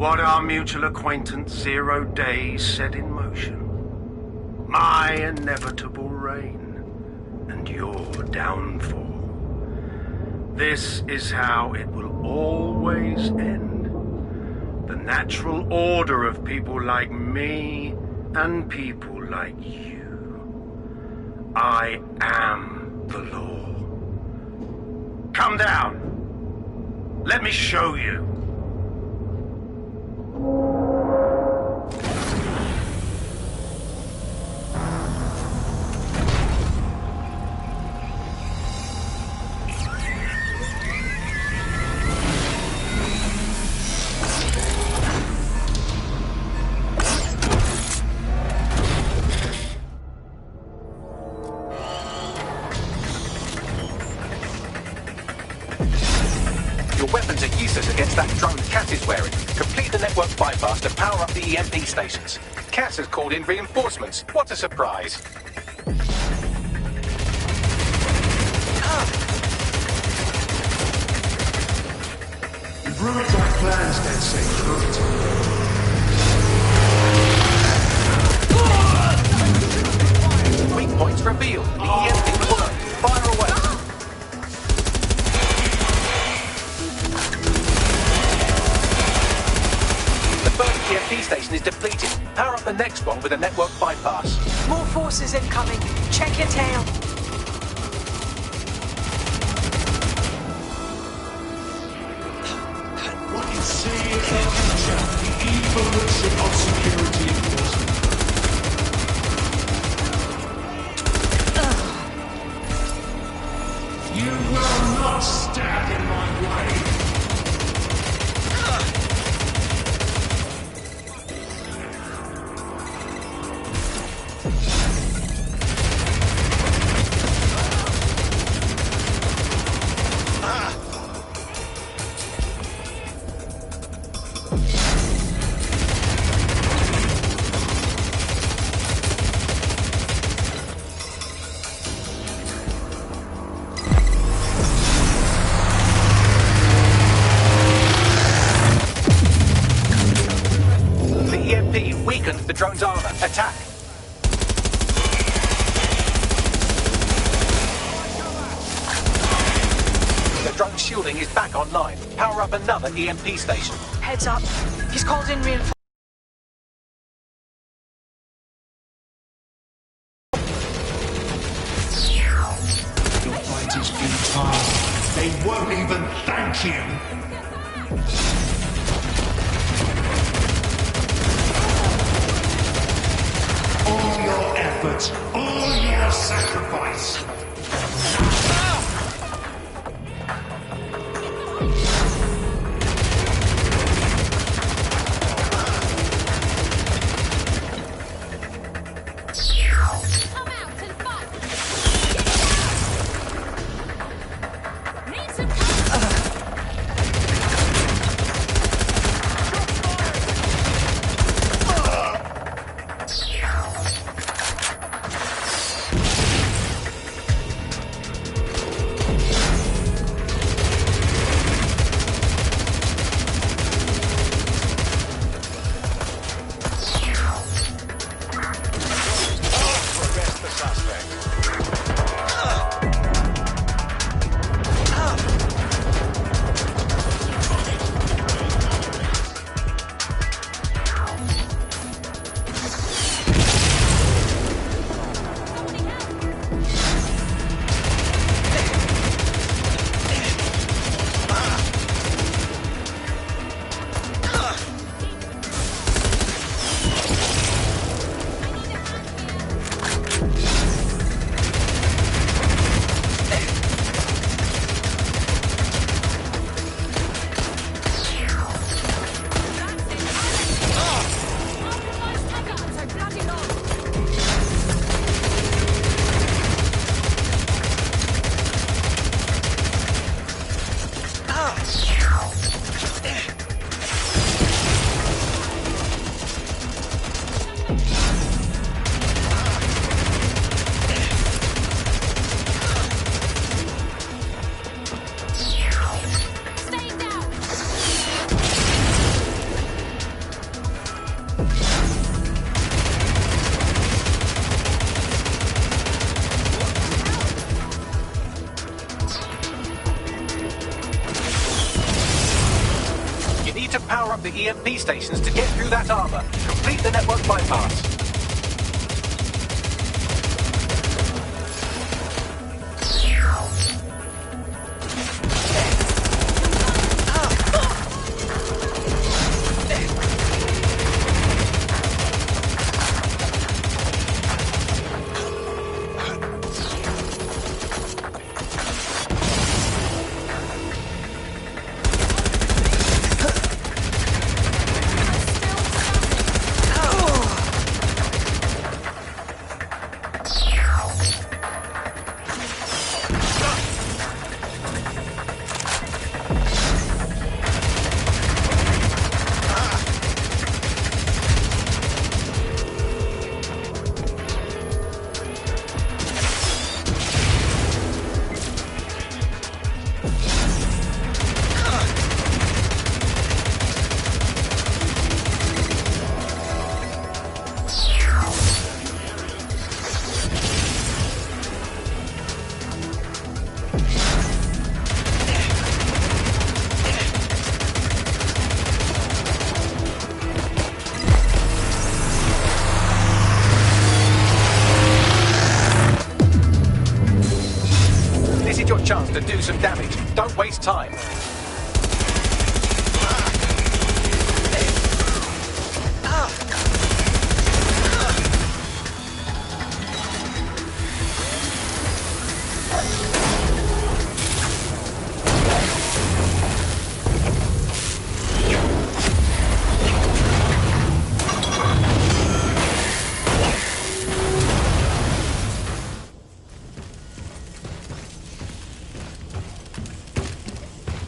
what our mutual acquaintance 0 days set in motion. My inevitable reign and your downfall. This is how it will always end. The natural order of people like me and people like you. I am the law. Come down. Let me show you. Weapons are useless against that drone Cat is wearing. Complete the network bypass to power up the EMP stations. Cat has called in reinforcements. What a surprise. You've ruined my plans, Dead Sage. Weak points revealed. The EMP will work. Fire away. EMP station is depleted. Power up the next one with a network bypass. More forces incoming. Check your tail. What you see is the future, the evolution of security enforcement. You will not stand in my way. Weakened the drone's armor. Attack! The drone's shielding is back online. Power up another EMP station. Heads up. He's called in reinforcements. Your fight is futile. They won't even thank you. All your efforts, all your sacrifice. You need to power up the EMP stations to get through that armor. Complete the network bypass. Chance to do some damage. Don't waste time.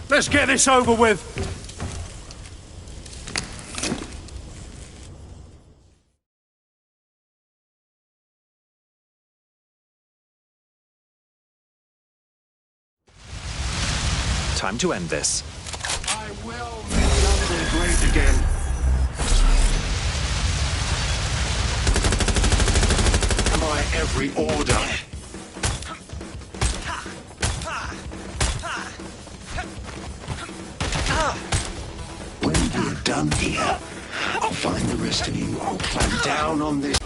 Let's get this over with. Time to end this. I will make London great again. By every order. When we're done here, I'll find the rest of you. I'll clamp down on this.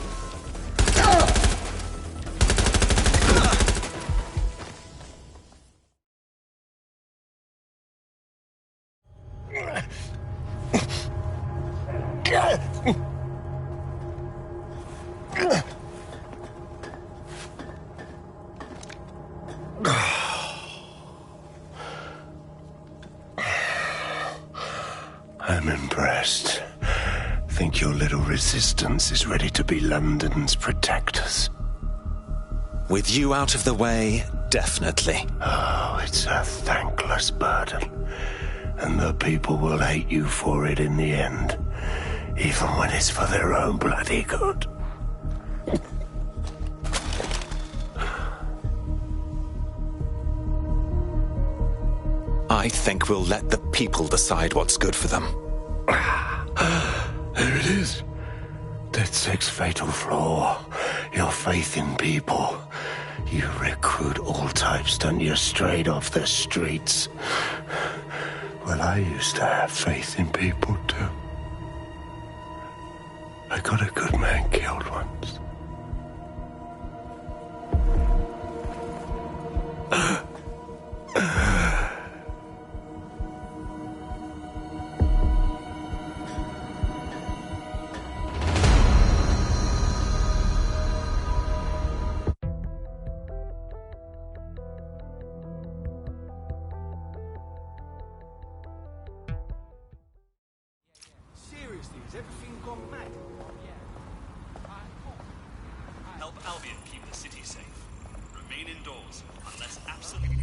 I'm impressed. Think your little resistance is ready to be London's protectors? With you out of the way, definitely. Oh, it's a thankless burden. And the people will hate you for it in the end. Even when it's for their own bloody good. I think we'll let the people decide what's good for them. There it is. DedSec's fatal flaw. Your faith in people. You recruit all types, don't you, straight off the streets. Well, I used to have faith in people, too. I got a good man killed once. Seriously, has everything gone mad? Help Albion keep the city safe. Remain indoors unless absolutely...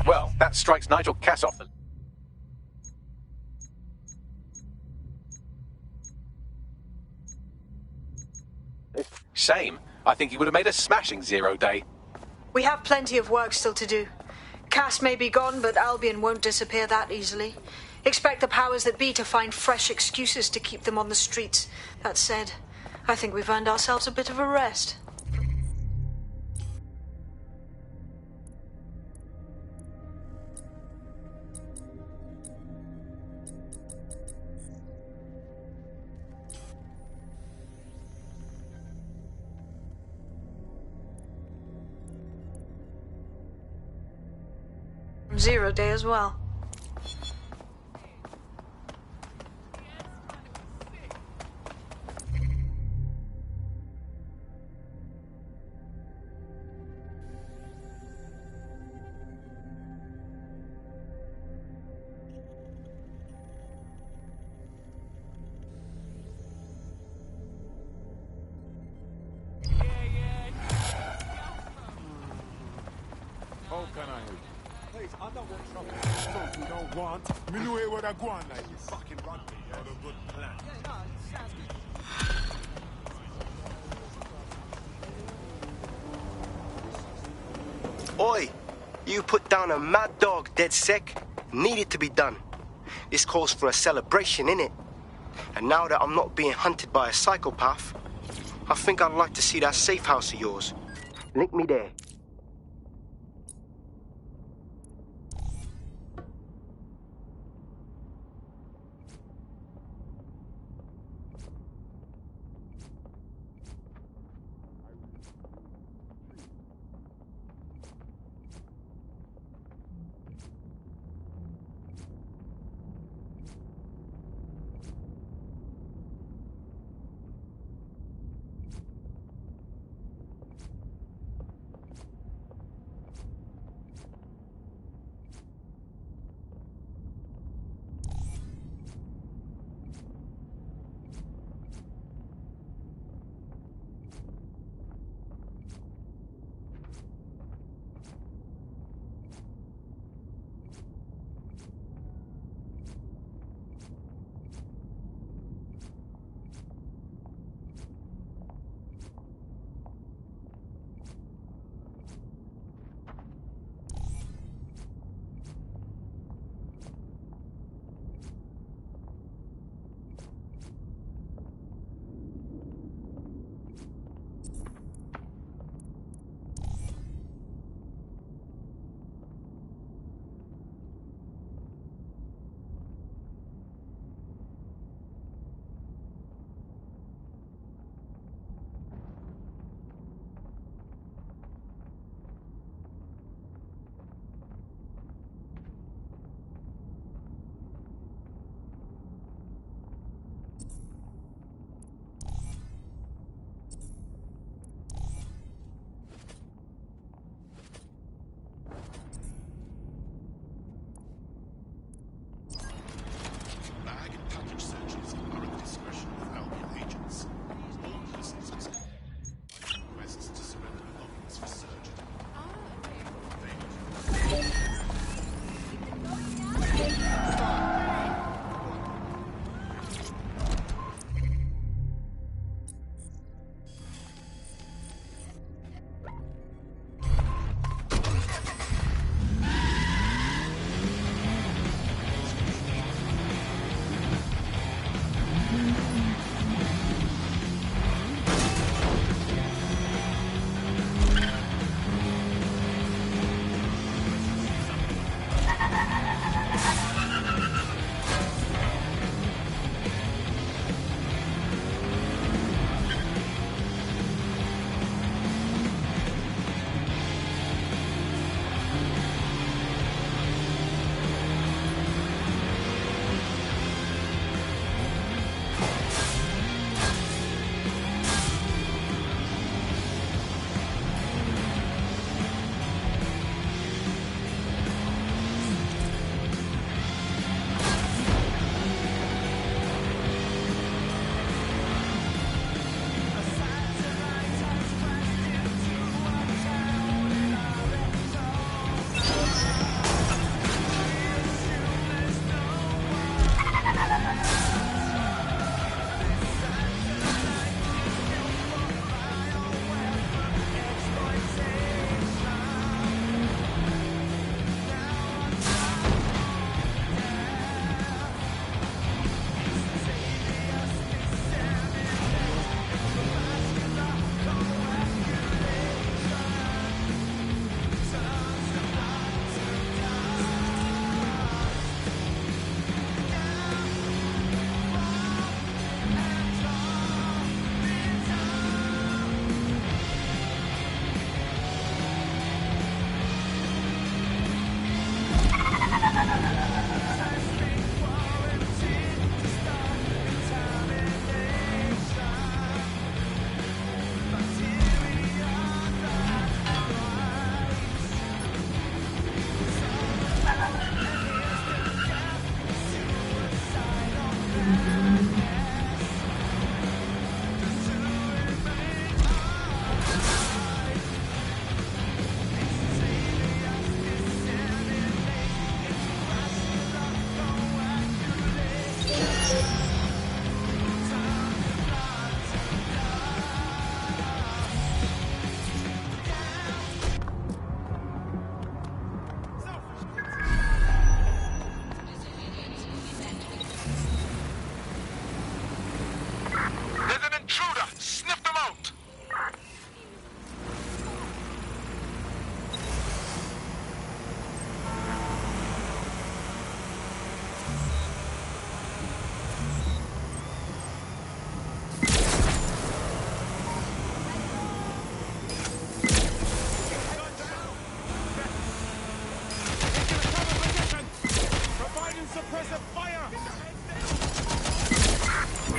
Well, that strikes Nigel Cass off the... Shame. I think he would have made a smashing 0 day. We have plenty of work still to do. Cass may be gone, but Albion won't disappear that easily. Expect the powers that be to find fresh excuses to keep them on the streets. That said, I think we've earned ourselves a bit of a rest. Zero day as well. How can I help? Please, I don't want trouble. Something you don't want. Me know where I go on like you fucking run me. Not a good plan. Oi! You put down a mad dog, dead sick. Needed to be done. This calls for a celebration, innit? And now that I'm not being hunted by a psychopath, I think I'd like to see that safe house of yours. Link me there.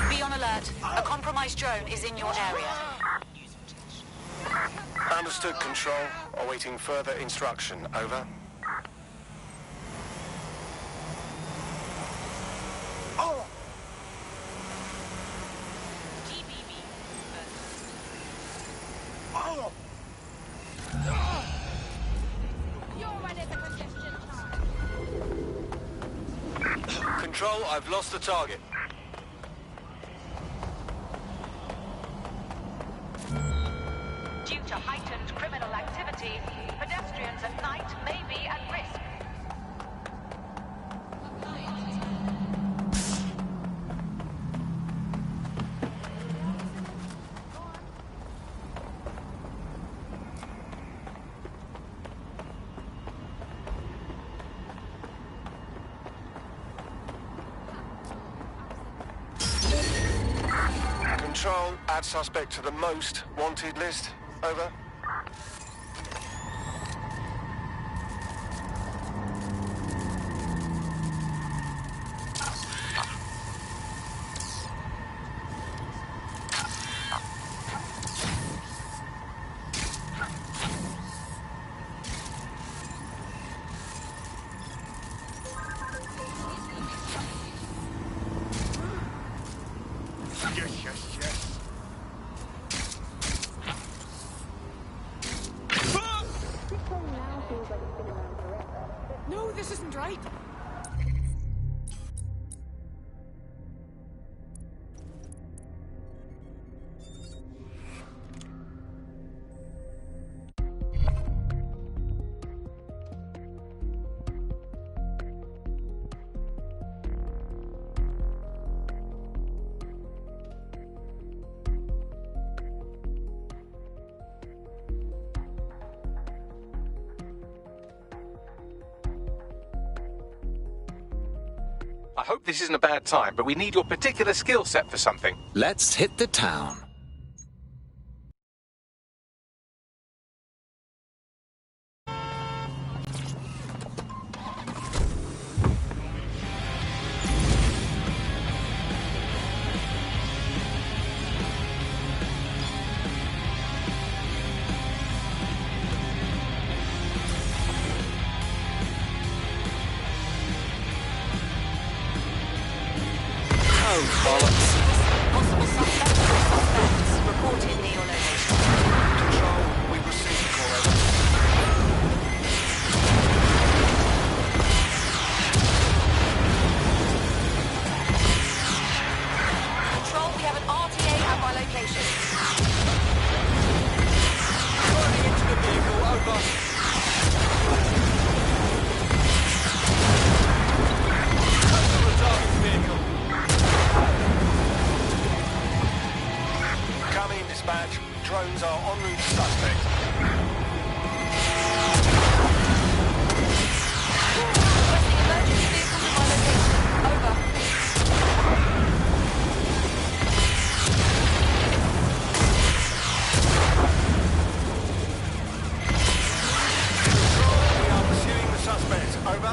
Be on alert. A compromised drone is in your area. Understood, Control. Awaiting further instruction. Over. Oh! Oh! Control, I've lost the target. Due to heightened criminal activity, pedestrians at night may be at risk. Control, add suspect to the most wanted list. Over. Yes, yes, yes. No, this isn't right. I hope this isn't a bad time, but we need your particular skill set for something. Let's hit the town. Oh, bollocks. Possible suspects or suspects reported near your location. Control, we've received a call. Over. Control, we have an RTA at my location. Running into the vehicle. Over. Customer target vehicle. Coming, dispatch. Drones are en route to suspect. Requesting emergency vehicles at my location. Over. We are pursuing the suspect. Over.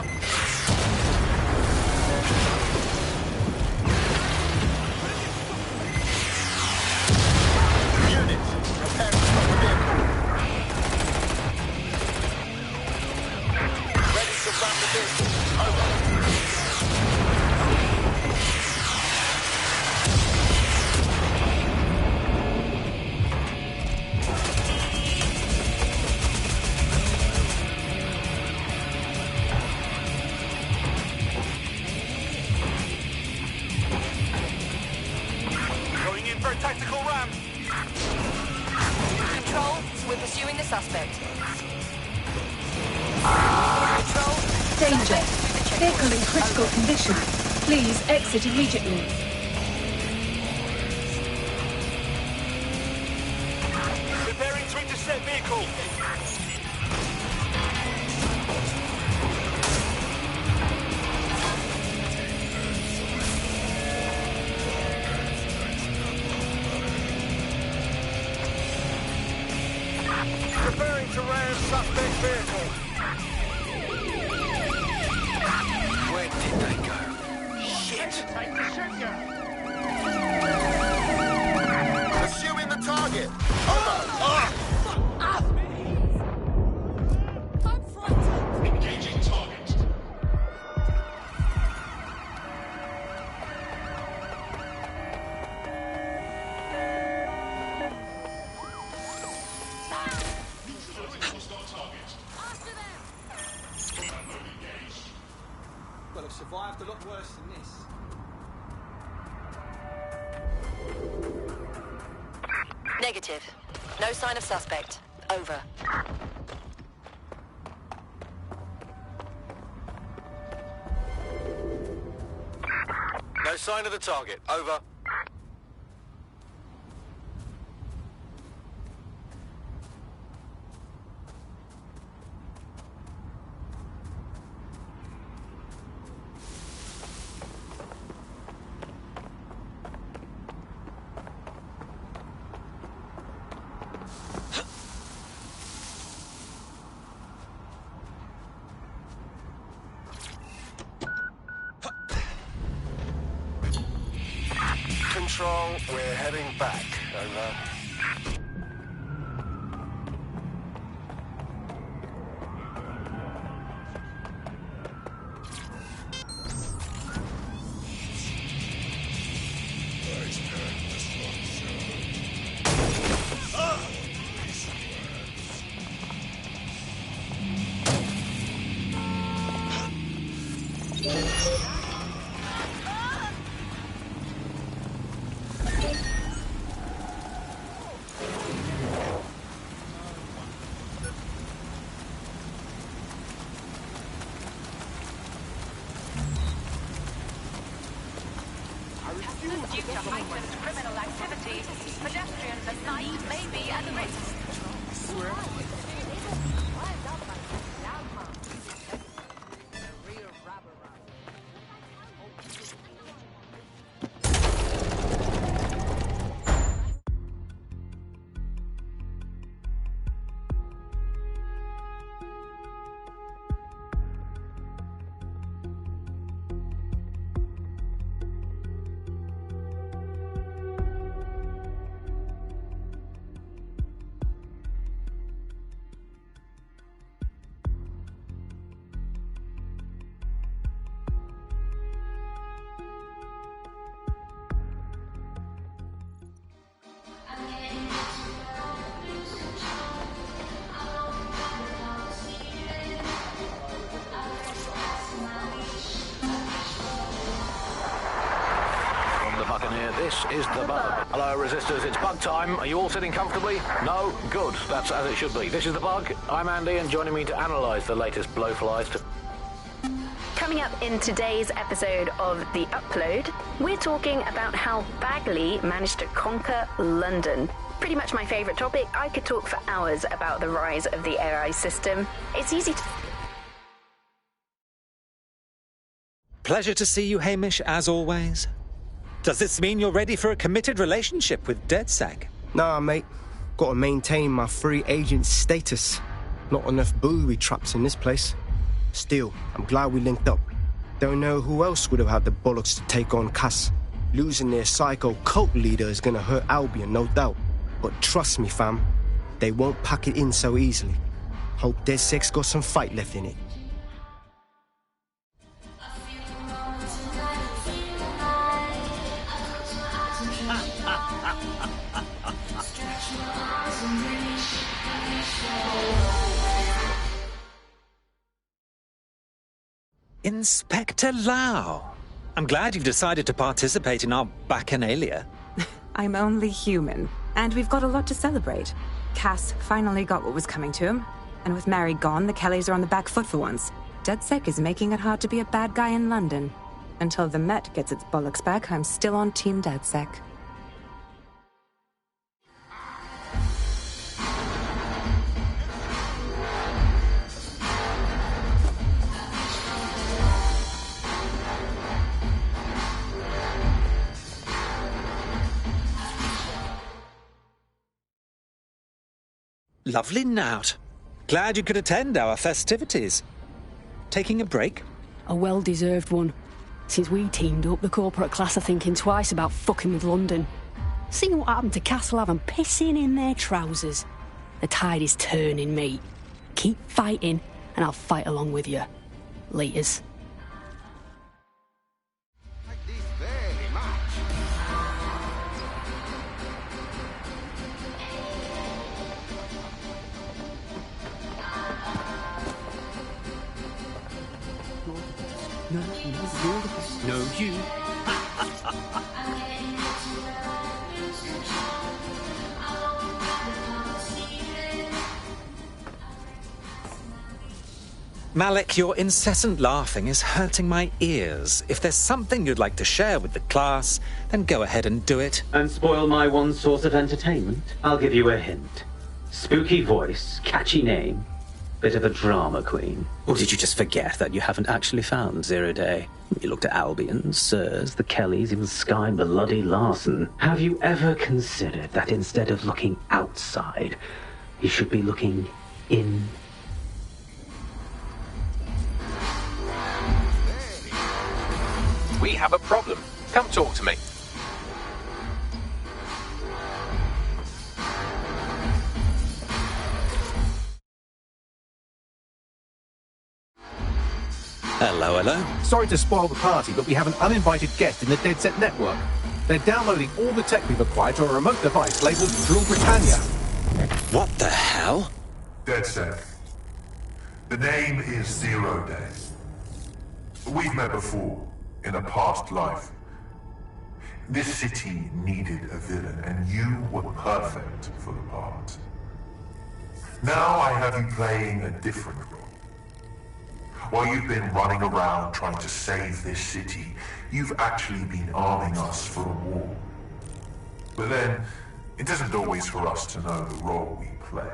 Units, prepare to stop the vehicle. Pursuing the suspect. Danger. Vehicle in critical condition. Please exit immediately. Preparing to intercept vehicle. Preparing to ram suspect vehicle. Where did they go? Shit! Take the trigger. Pursuing the target. Engaging target. Well, I've survived a lot worse than this. Negative. No sign of suspect. Over. No sign of the target. Over. Control, we're heading back. Over. Due to heightened criminal activity, pedestrians at night may be at risk. This is the bug. Hello, resistors. It's bug time. Are you all sitting comfortably? No? Good. That's as it should be. This is the bug. I'm Andy, and joining me to analyse the latest blowflies to... Coming up in today's episode of The Upload, we're talking about how Bagley managed to conquer London. Pretty much my favourite topic. I could talk for hours about the rise of the AI system. It's easy to... Pleasure to see you, Hamish, as always. Does this mean you're ready for a committed relationship with DedSec? Nah, mate. Gotta maintain my free agent status. Not enough booby traps in this place. Still, I'm glad we linked up. Don't know who else would have had the bollocks to take on Cass. Losing their psycho cult leader is gonna hurt Albion, no doubt. But trust me, fam, they won't pack it in so easily. Hope DedSec's got some fight left in it. Inspector Lau. I'm glad you've decided to participate in our bacchanalia. I'm only human, and we've got a lot to celebrate. Cass finally got what was coming to him, and with Mary gone, the Kellys are on the back foot for once. DedSec is making it hard to be a bad guy in London. Until the Met gets its bollocks back, I'm still on Team DedSec. Lovely Nout. Glad you could attend our festivities. Taking a break? A well-deserved one. Since we teamed up, the corporate class are thinking twice about fucking with London. Seeing what happened to Castlehaven pissing in their trousers. The tide is turning, mate. Keep fighting, and I'll fight along with you. Laters. No, you. Malik, your incessant laughing is hurting my ears. If there's something you'd like to share with the class, then go ahead and do it. And spoil my one source of entertainment? I'll give you a hint. Spooky voice, catchy name, bit of a drama queen. Or did you just forget that you haven't actually found Zero Day? You looked at Albion, Sirs, the Kellys, even Sky Bloody Larson. Have you ever considered that instead of looking outside, you should be looking in? We have a problem. Come talk to me. Hello, hello. Sorry to spoil the party, but we have an uninvited guest in the DedSec network. They're downloading all the tech we've acquired to a remote device labeled Drill Britannia. What the hell? DedSec. The name is 0 Day. We've met before, in a past life. This city needed a villain, and you were perfect for the part. Now I have you playing a different role. While you've been running around trying to save this city, you've actually been arming us for a war. But then, it isn't always for us to know the role we play.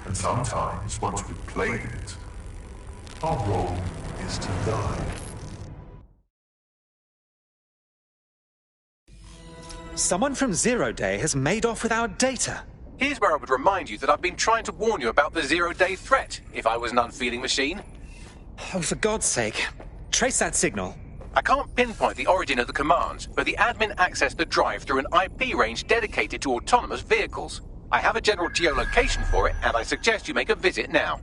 And sometimes, once we've played it, our role is to die. Someone from 0 Day has made off with our data. Here's where I would remind you that I've been trying to warn you about the 0 Day threat, if I was an unfeeling machine. Oh, for God's sake. Trace that signal. I can't pinpoint the origin of the commands, but the admin accessed the drive through an IP range dedicated to autonomous vehicles. I have a general geolocation for it, and I suggest you make a visit now.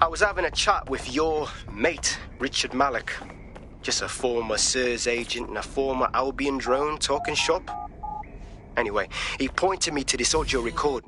I was having a chat with your mate, Richard Malik. Just a former SIRS agent and a former Albion drone talking shop. Anyway, he pointed me to this audio record.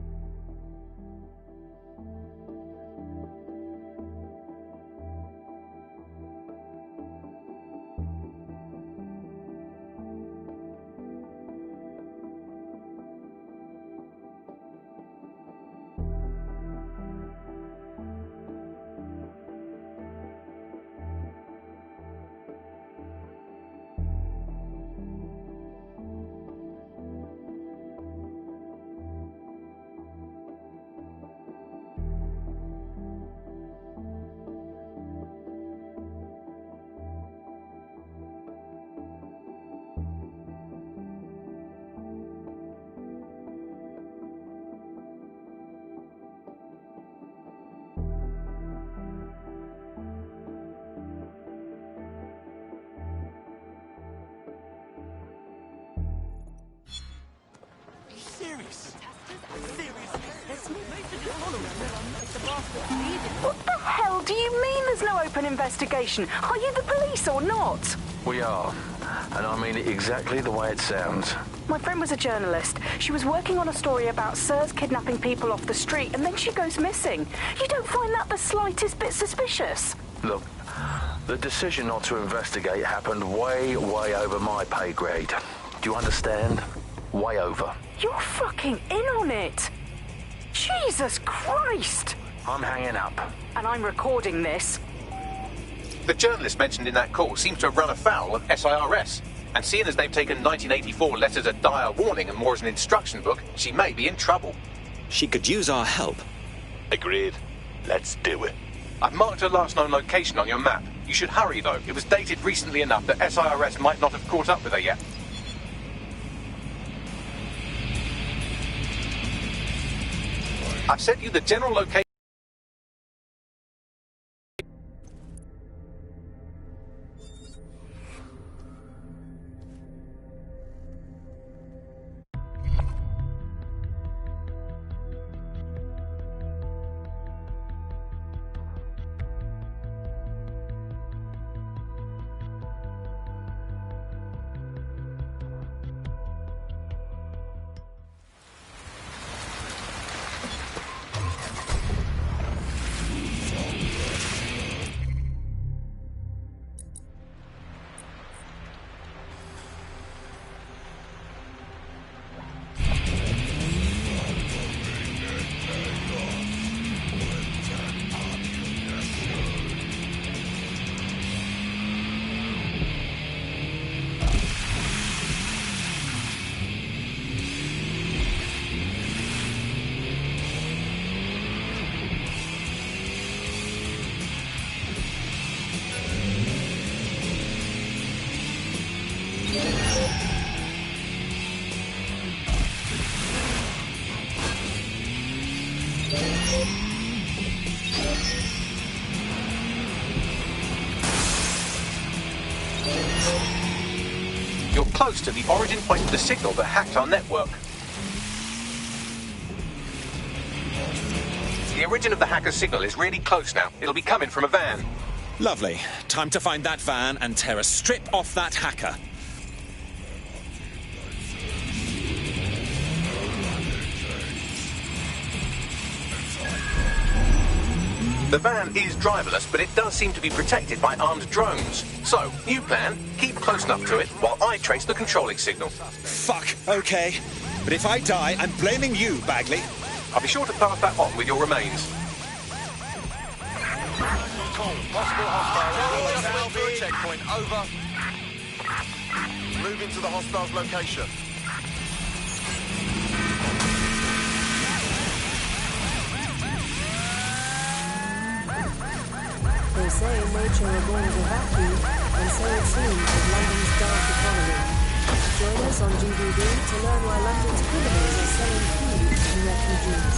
What the hell do you mean there's no open investigation? Are you the police or not? We are. And I mean it exactly the way it sounds. My friend was a journalist. She was working on a story about Sirs kidnapping people off the street, and then she goes missing. You don't find that the slightest bit suspicious? Look, The decision not to investigate happened way over my pay grade. Do you understand? Way over. You're fucking in on it! Jesus Christ! I'm hanging up. And I'm recording this. The journalist mentioned in that call seems to have run afoul of SIRS. And seeing as they've taken 1984 less as a dire warning and more as an instruction book, she may be in trouble. She could use our help. Agreed. Let's do it. I've marked her last known location on your map. You should hurry, though. It was dated recently enough that SIRS might not have caught up with her yet. I've sent you the general location. You're close to the origin point of the signal that hacked our network. The origin of the hacker's signal is really close now. It'll be coming from a van. Lovely. Time to find that van and tear a strip off that hacker. The van is driverless, but it does seem to be protected by armed drones. So, new plan, keep close enough to it while I trace the controlling signal. Fuck, okay. But if I die, I'm blaming you, Bagley. I'll be sure to pass that on with your remains. Possible hostile. Checkpoint, over. Moving to the hostile's location. They say nature adorns a vacuum, and so it seems with London's dark economy. Join us on DVD to learn why London's criminals are selling food to refugees.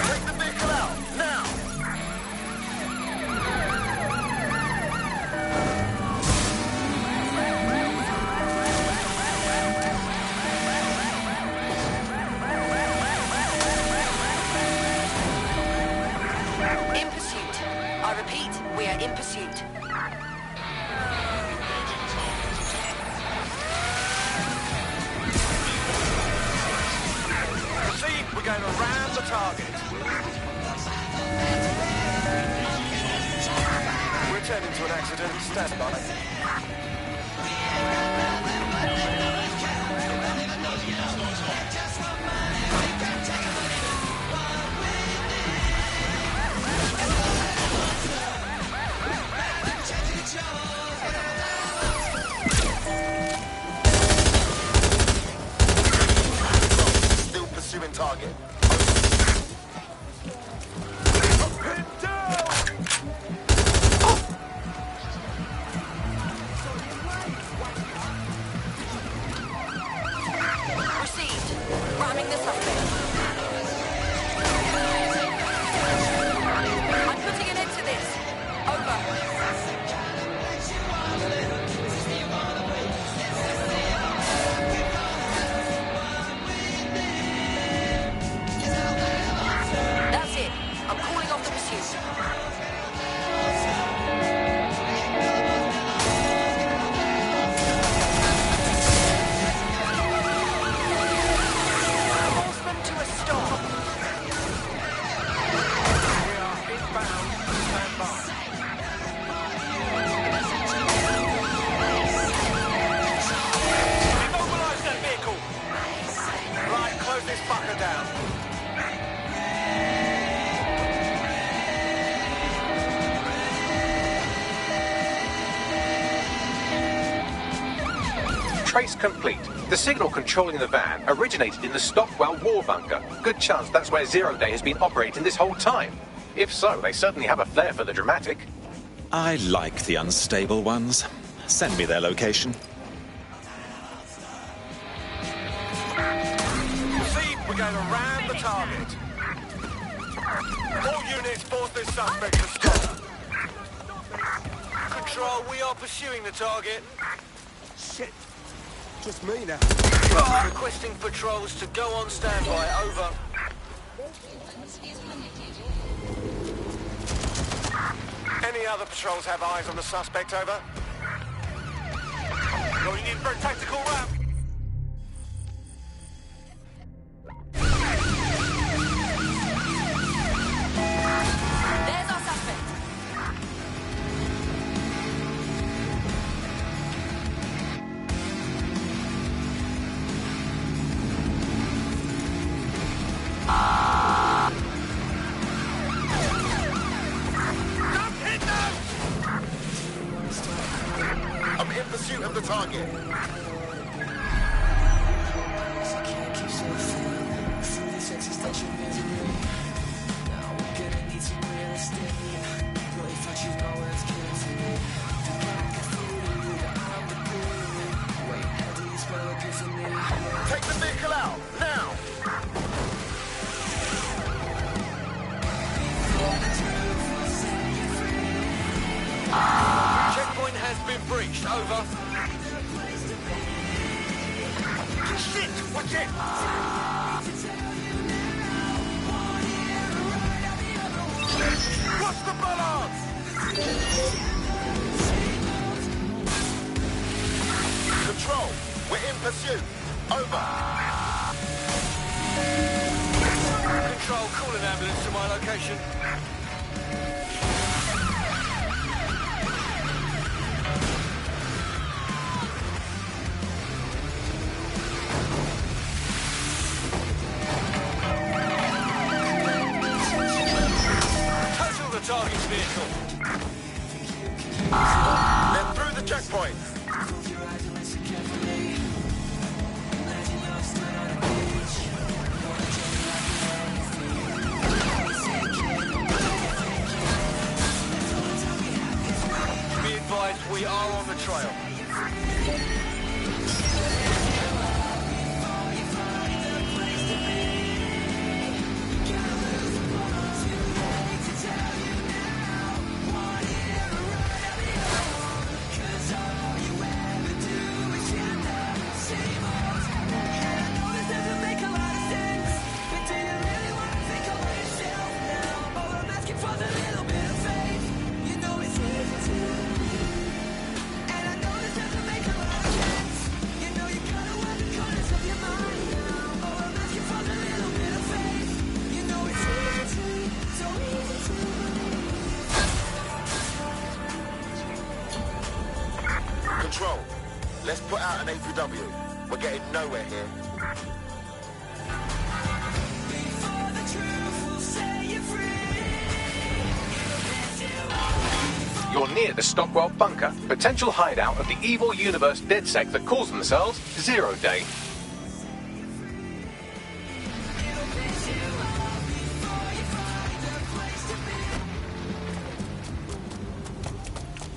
Take the vehicle out, now! In pursuit. I repeat, we are in pursuit. Proceed, we're going around the target. We're turning to an accident, stand by. Still pursuing target. Received. Ramming the suspect. I'm putting an end to this. Over. Trace complete. The signal controlling the van originated in the Stockwell war bunker. Good chance that's where Zero Day has been operating this whole time. If so, they certainly have a flair for the dramatic. I like the unstable ones. Send me their location. Proceed, we're going to ram the target. All units force this suspect to stop. Control, we are pursuing the target. Shit. Just me now. Requesting patrols to go on standby. Over. Any other patrols have eyes on the suspect? Over. Going in for a tactical ramp. There's our suspect. I'm in pursuit of the target. Take the vehicle out, now! Checkpoint has been breached, over. Shit, watch it! Watch the bollards! Control, we're in pursuit, over. Control, call an ambulance to my location. Total the target's vehicle. They're through the checkpoint. Be advised, we are on the trail. Control, let's put out an APW. We're getting nowhere here. You're near the Stockwell bunker, potential hideout of the evil universe DedSec that calls themselves Zero Day.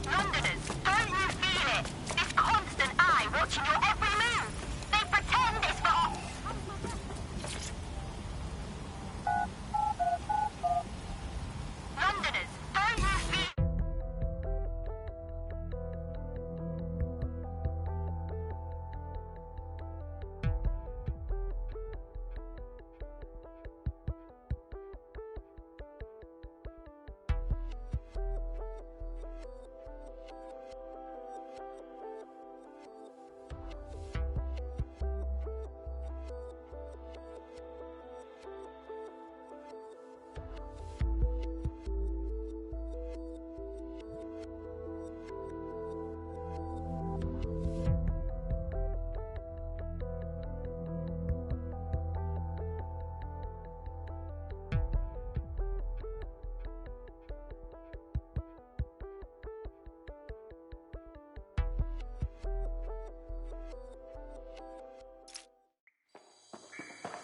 Londoners, don't you feel it? This constant eye watching your every move. They pretend it's for... Londoners, don't you feel...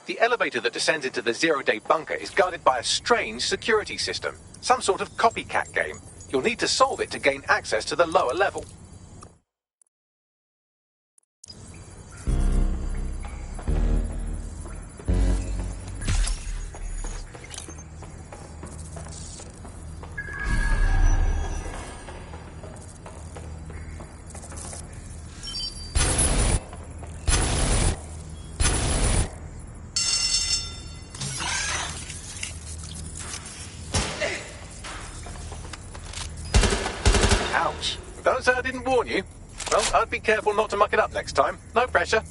The elevator that descends into the zero-day bunker is guarded by a strange security system. Some sort of copycat game. You'll need to solve it to gain access to the lower level. Ouch. Those didn't warn you. Well, I'd be careful not to muck it up next time. No pressure.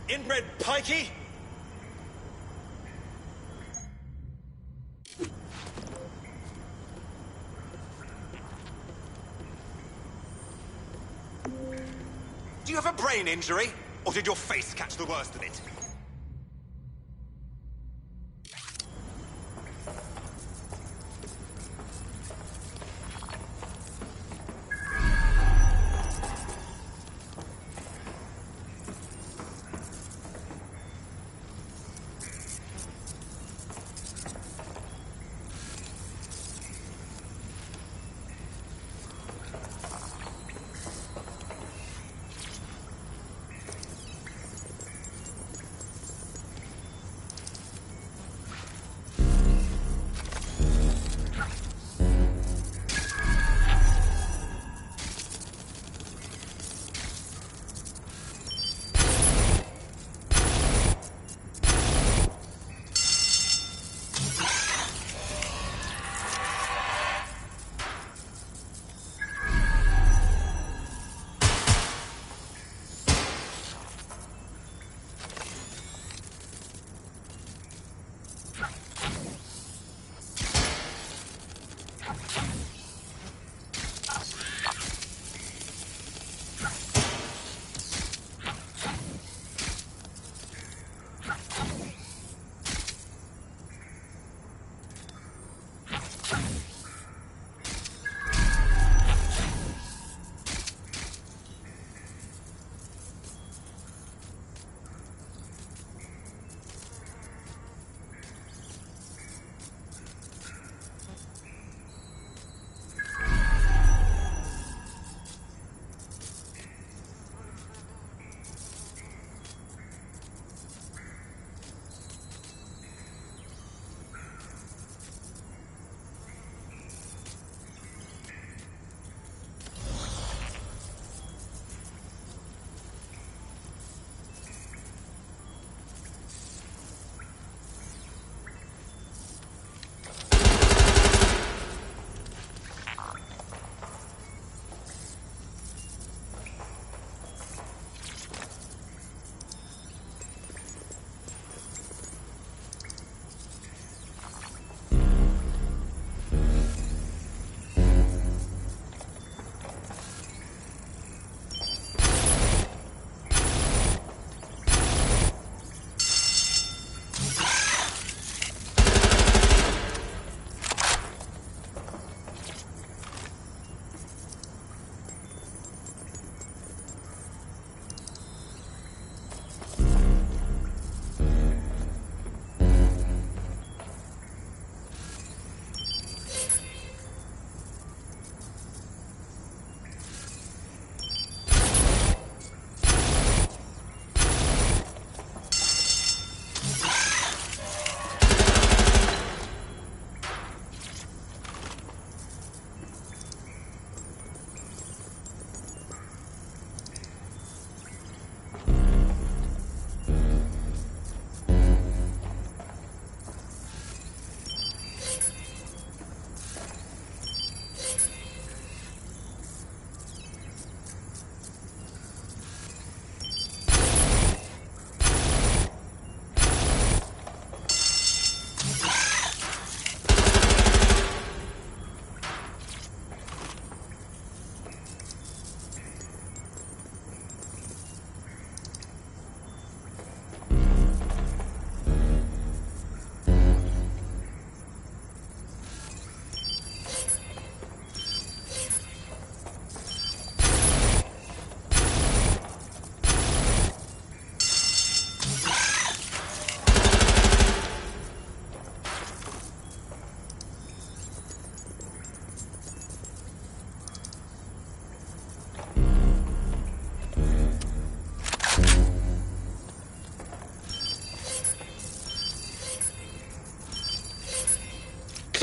Inbred pikey? Do you have a brain injury? Or did your face catch the worst of it?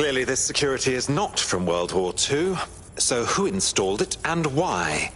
Clearly this security is not from World War II, so who installed it and why?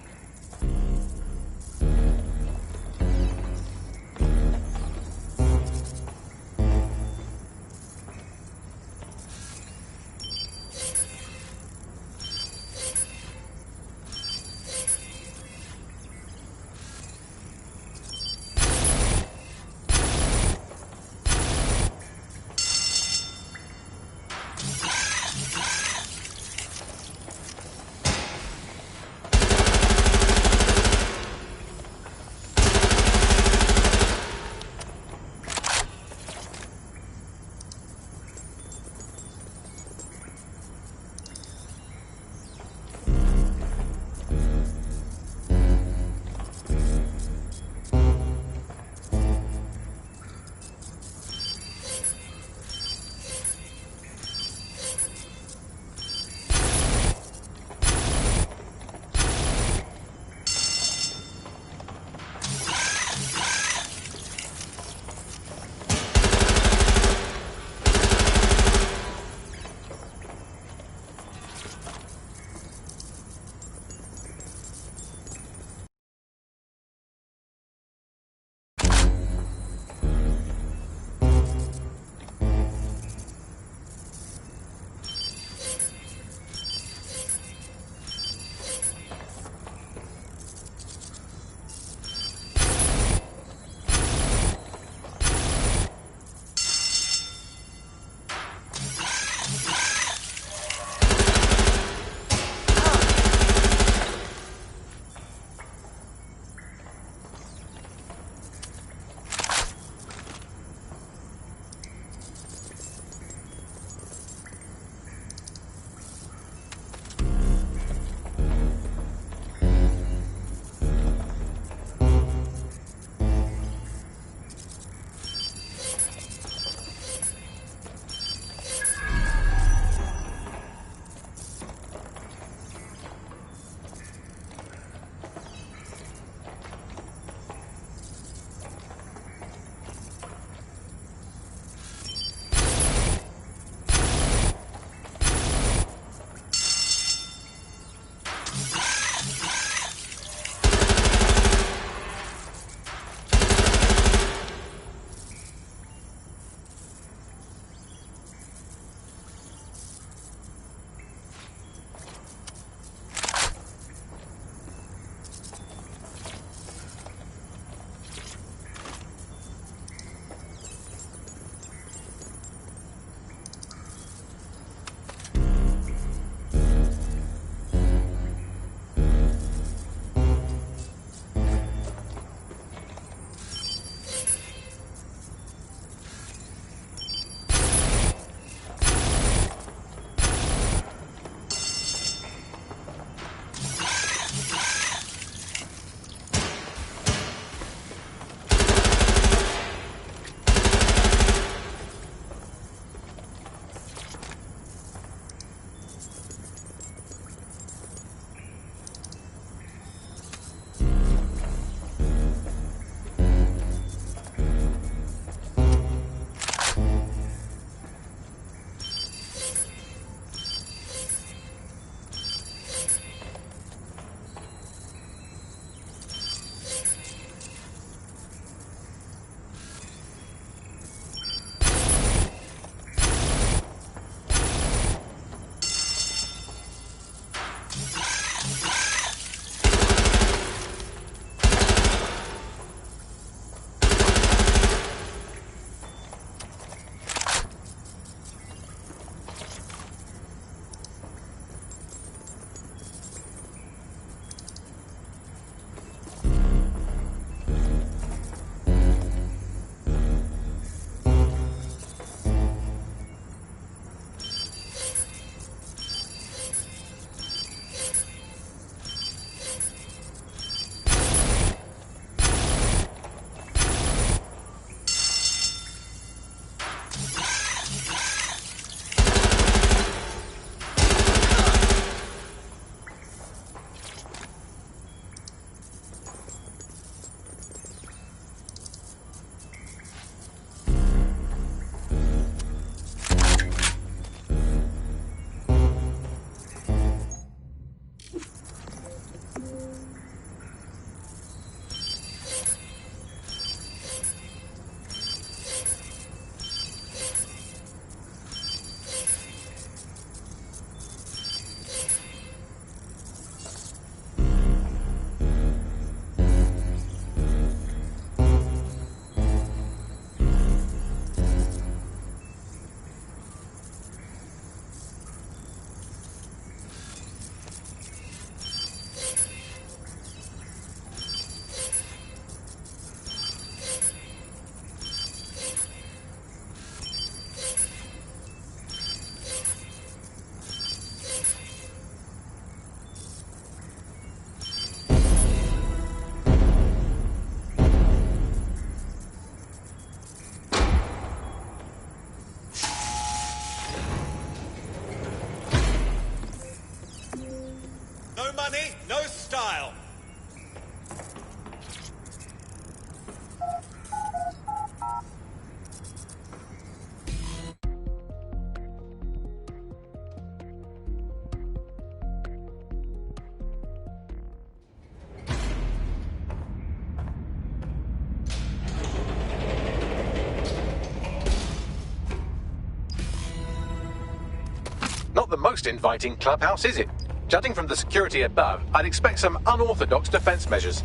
most inviting clubhouse, is it? Judging from the security above, I'd expect some unorthodox defense measures.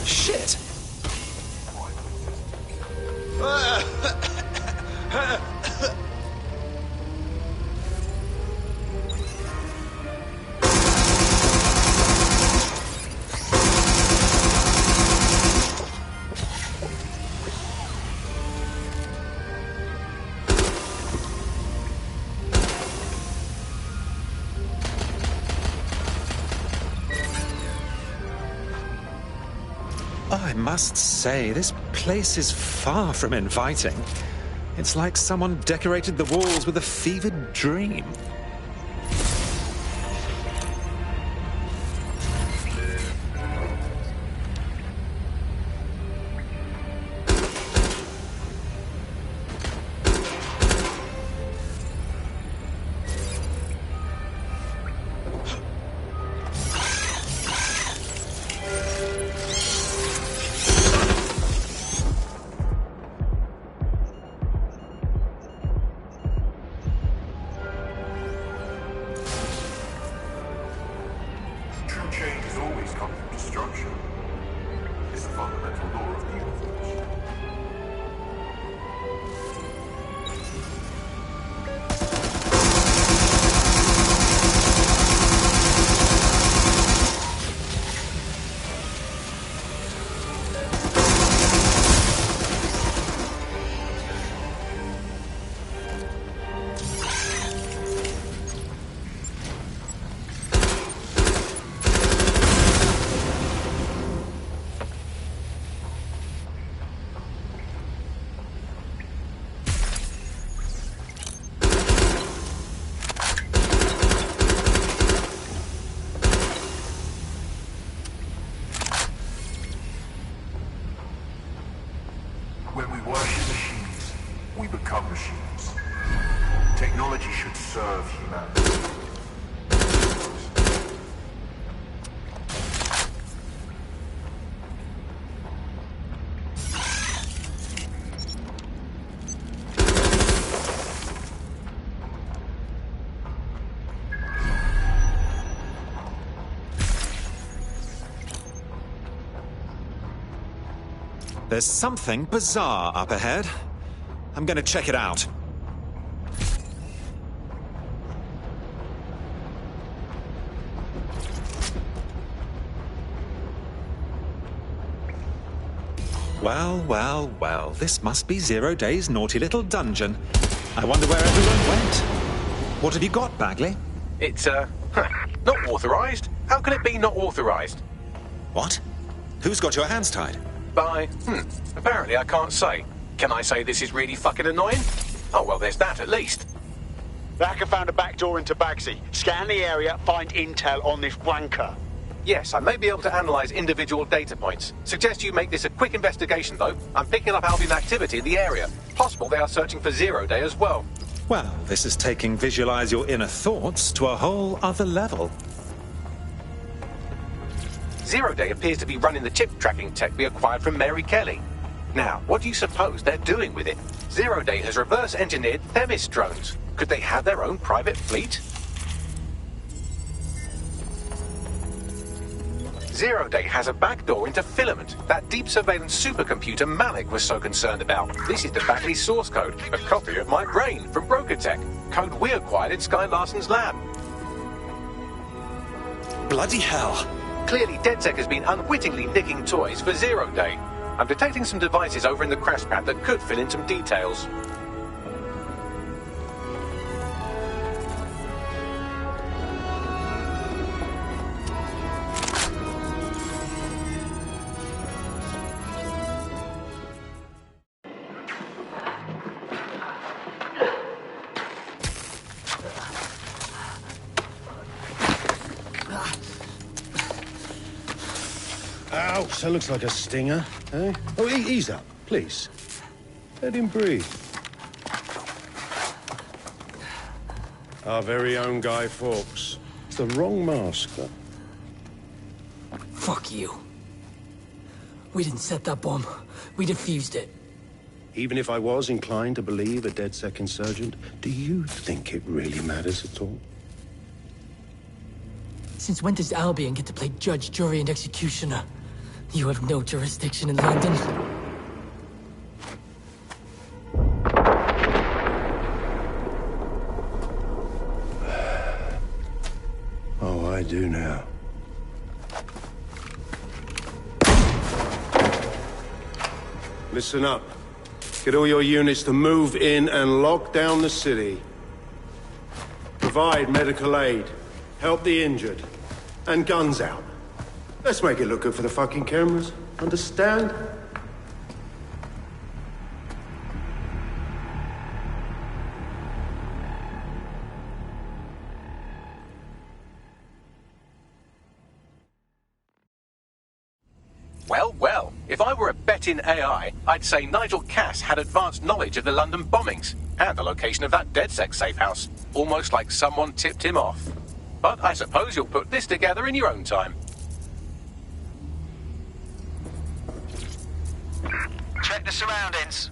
Shit! I must say, this place is far from inviting. It's like someone decorated the walls with a fevered dream. When we worship machines, we become machines. Technology should serve humanity. There's something bizarre up ahead. I'm gonna check it out. Well, well, well. This must be 0 Day's naughty little dungeon. I wonder where everyone went. What have you got, Bagley? It's, not authorized. How can it be not authorized? What? Who's got your hands tied? Apparently I can't say. Can I say this is really fucking annoying? Oh, well, there's that at least. The hacker found a backdoor into Bagsy. Scan the area, find intel on this wanker. Yes, I may be able to analyze individual data points. Suggest you make this a quick investigation, though. I'm picking up Albion activity in the area. Possible they are searching for 0 Day as well. Well, this is taking visualize your inner thoughts to a whole other level. 0 Day appears to be running the chip tracking tech we acquired from Mary Kelly. Now, what do you suppose they're doing with it? 0 Day has reverse-engineered Themis drones. Could they have their own private fleet? 0 Day has a backdoor into Filament, that deep surveillance supercomputer Malik was so concerned about. This is the Bagley source code, a copy of my brain from Brokertech, code we acquired in Sky Larson's lab. Bloody hell. Clearly, DedSec has been unwittingly nicking toys for 0 Day. I'm detecting some devices over in the crash pad that could fill in some details. Ouch, that looks like a stinger, eh? Oh, ease up, please. Let him breathe. Our very own Guy Fawkes. It's the wrong mask, though. Fuck you. We didn't set that bomb. We defused it. Even if I was inclined to believe a DedSec insurgent, do you think it really matters at all? Since when does Albion get to play judge, jury, and executioner? You have no jurisdiction in London. Oh, I do now. Listen up. Get all your units to move in and lock down the city. Provide medical aid. Help the injured. And guns out. Let's make it look good for the fucking cameras. Understand? Well, well, if I were a bet-in AI, I'd say Nigel Cass had advanced knowledge of the London bombings and the location of that DedSec safe house, almost like someone tipped him off. But I suppose you'll put this together in your own time. Check the surroundings.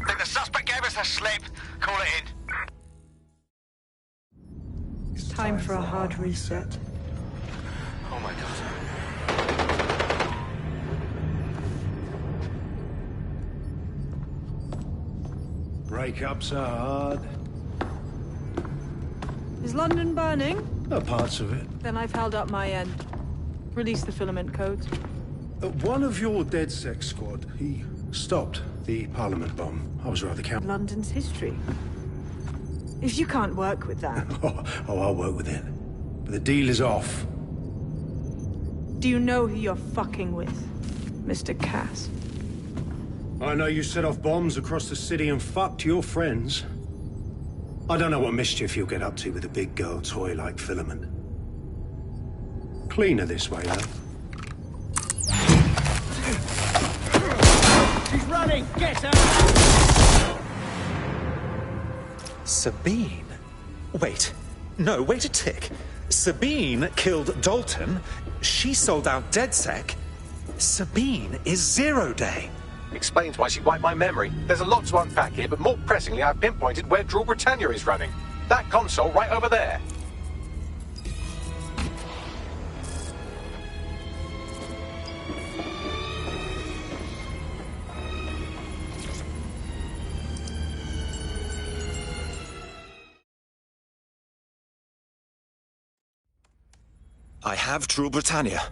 Think the suspect gave us a slip. Call it in. It's time for a hard reset. Oh my god. Breakups are hard. Is London burning? Parts of it. Then I've held up my end. Release the filament codes. One of your DedSec squad, he stopped the Parliament bomb. I was rather London's history. If you can't work with that... Oh, I'll work with it. But the deal is off. Do you know who you're fucking with, Mr. Cass? I know you set off bombs across the city and fucked your friends. I don't know what mischief you'll get up to with a big girl toy like Filament. Cleaner this way, though. She's running! Get her! Sabine? Wait. No, wait a tick. Sabine killed Dalton. She sold out DedSec. Sabine is Zero Day. Explains why she wiped my memory. There's a lot to unpack here, but more pressingly, I've pinpointed where Drill Britannia is running. That console right over there. I have Drill Britannia.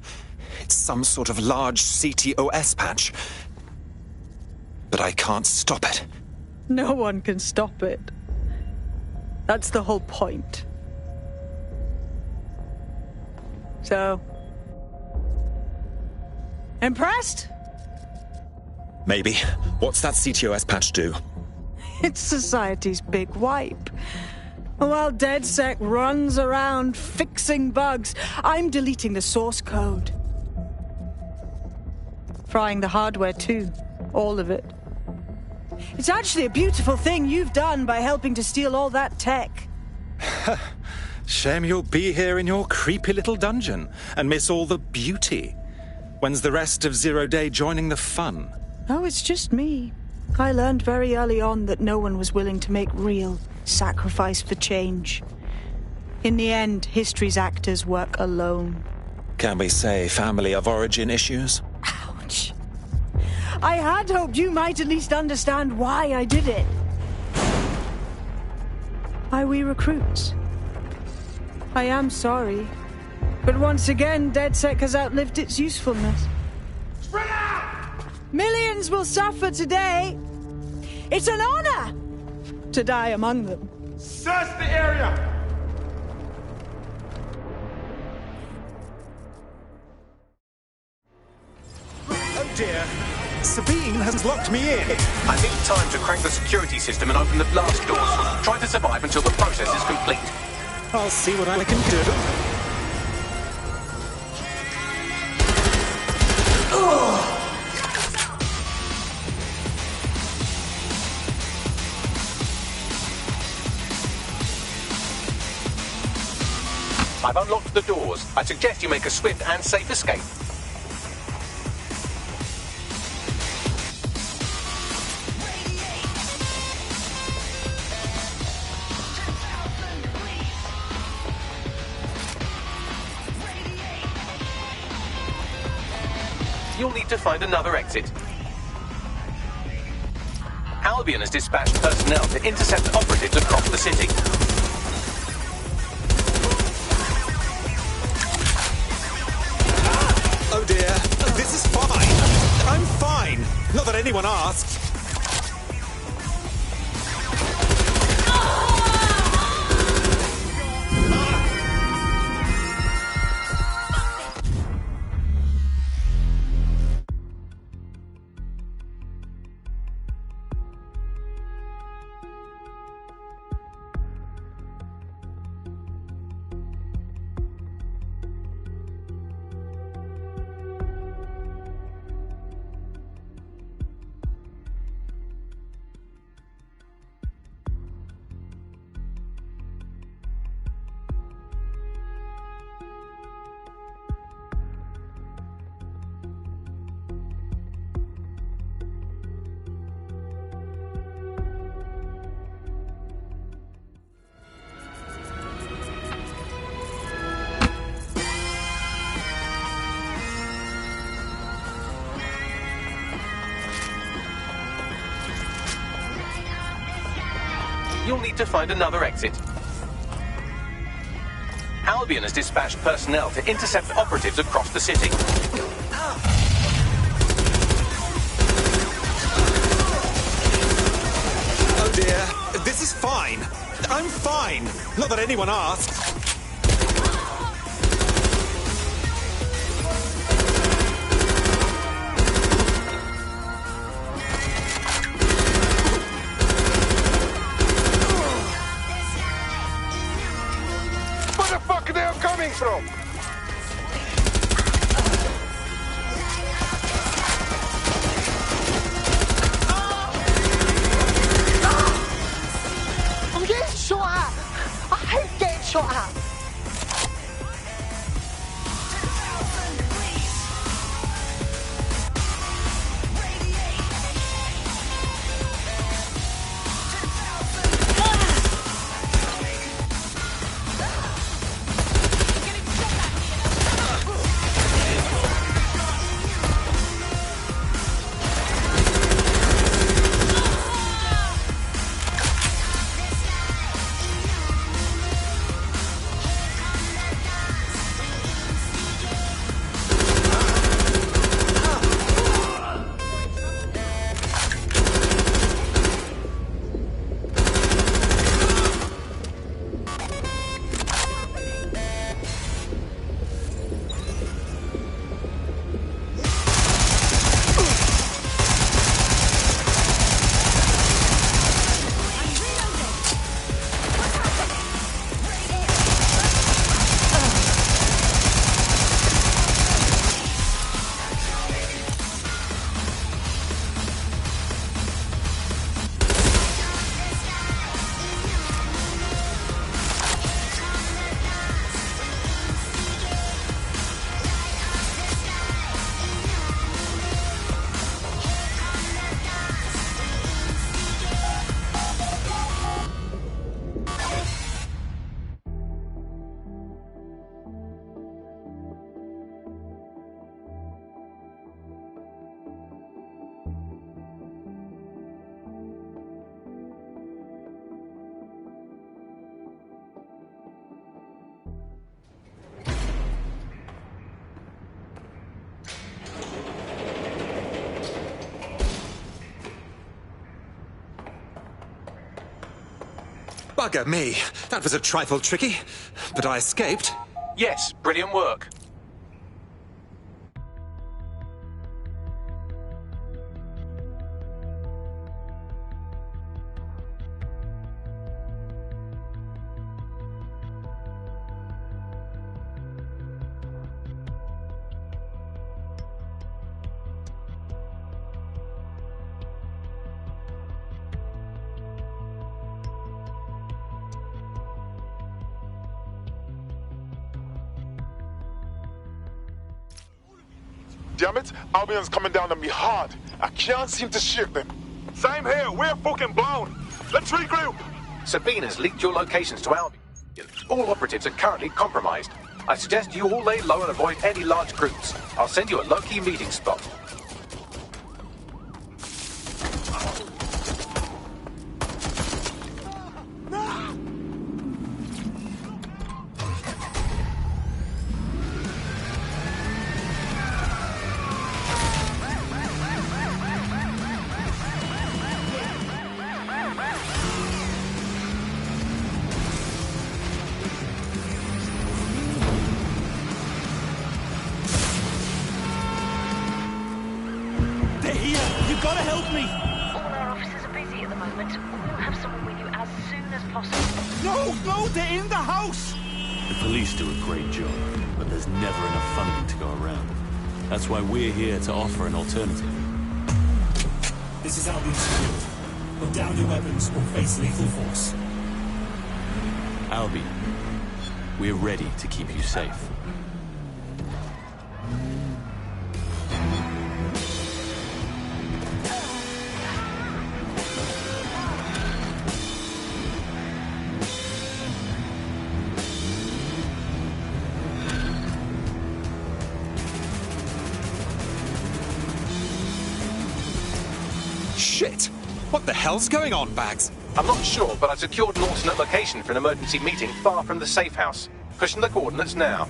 It's some sort of large CTOS patch. But I can't stop it. No one can stop it. That's the whole point. So... impressed? Maybe. What's that CTOS patch do? It's society's big wipe. While DedSec runs around fixing bugs, I'm deleting the source code. Frying the hardware too. All of it. It's actually a beautiful thing you've done by helping to steal all that tech. Shame you'll be here in your creepy little dungeon and miss all the beauty. When's the rest of Zero Day joining the fun? Oh, it's just me. I learned very early on that no one was willing to make real sacrifice for change. In the end, history's actors work alone. Can we say family of origin issues? Ouch. I had hoped you might at least understand why I did it. Why we recruits. I am sorry. But once again, DedSec has outlived its usefulness. Spread out! Millions will suffer today. It's an honor to die among them. Search the area! Oh dear. Sabine has locked me in. I need time to crank the security system and open the blast doors. Try to survive until the process is complete. I'll see what I can do. unlocked the doors. I suggest you make a swift and safe escape. You'll need to find another exit. Albion has dispatched personnel to intercept operatives across the city. Oh dear, this is fine. I'm fine. Not that anyone asked. You'll need to find another exit. Albion has dispatched personnel to intercept operatives across the city. Oh dear, this is fine. I'm fine. Not that anyone asked. From? I'm getting shot at. I hate getting shot at. Bugger me. That was a trifle tricky, but I escaped. Yes, brilliant work. Damn it, Albion's coming down on me hard. I can't seem to shake them. Same here, we're fucking blown. Let's regroup. Sabine has leaked your locations to Albion. All operatives are currently compromised. I suggest you all lay low and avoid any large groups. I'll send you a low-key meeting spot. That's why we're here to offer an alternative. This is Albion Security. Put down your weapons or face lethal force. Albion, we're ready to keep you safe. Shit! What the hell's going on, Bags? I'm not sure, but I secured an alternate location for an emergency meeting far from the safe house. Pushing the coordinates now.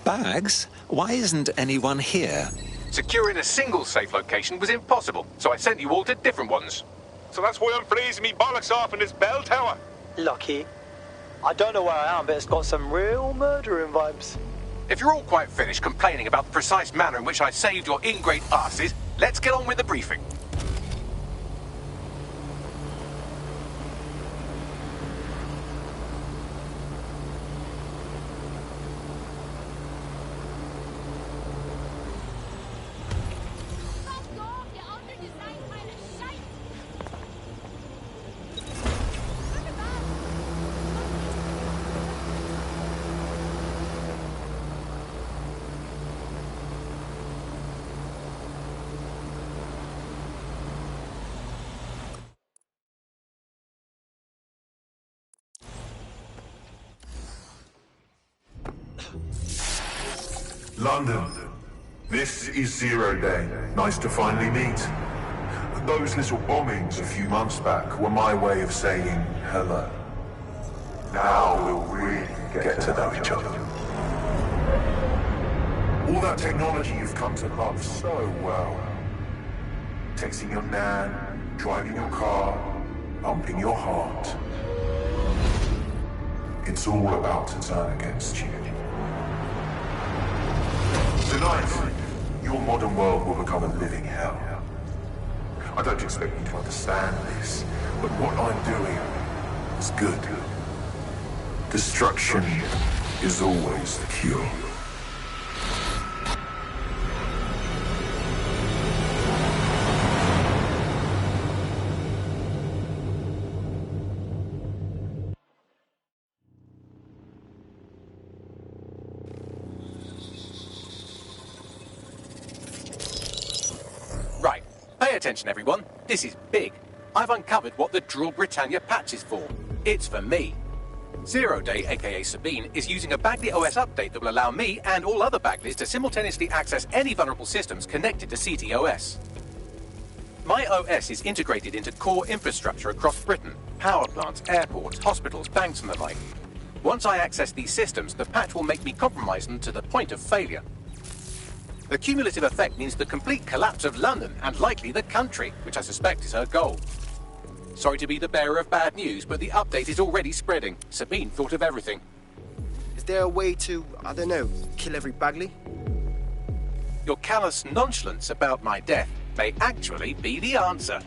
Bags? Why isn't anyone here? Securing a single safe location was impossible, so I sent you all to different ones. So that's why I'm freezing me bollocks off in this bell tower. Lucky. I don't know where I am, but it's got some real murdering vibes. If you're all quite finished complaining about the precise manner in which I saved your ingrate asses, let's get on with the briefing. London, this is Zero Day. Nice to finally meet. Those little bombings a few months back were my way of saying hello. Now we'll really get to know each other. All that technology you've come to love so well. Texting your nan, driving your car, pumping your heart. It's all about to turn against you. Tonight, your modern world will become a living hell. I don't expect you to understand this, but what I'm doing is good. Destruction is always the cure. Pay attention, everyone. This is big. I've uncovered what the Drill Britannia patch is for. It's for me. Zero Day, aka Sabine, is using a Bagley OS update that will allow me and all other Bagleys to simultaneously access any vulnerable systems connected to CTOS. My OS is integrated into core infrastructure across Britain: power plants, airports, hospitals, banks and the like. Once I access these systems, the patch will make me compromise them to the point of failure. The cumulative effect means the complete collapse of London and likely the country, which I suspect is her goal. Sorry to be the bearer of bad news, but the update is already spreading. Sabine thought of everything. Is there a way to, I don't know, kill every Bagley? Your callous nonchalance about my death may actually be the answer.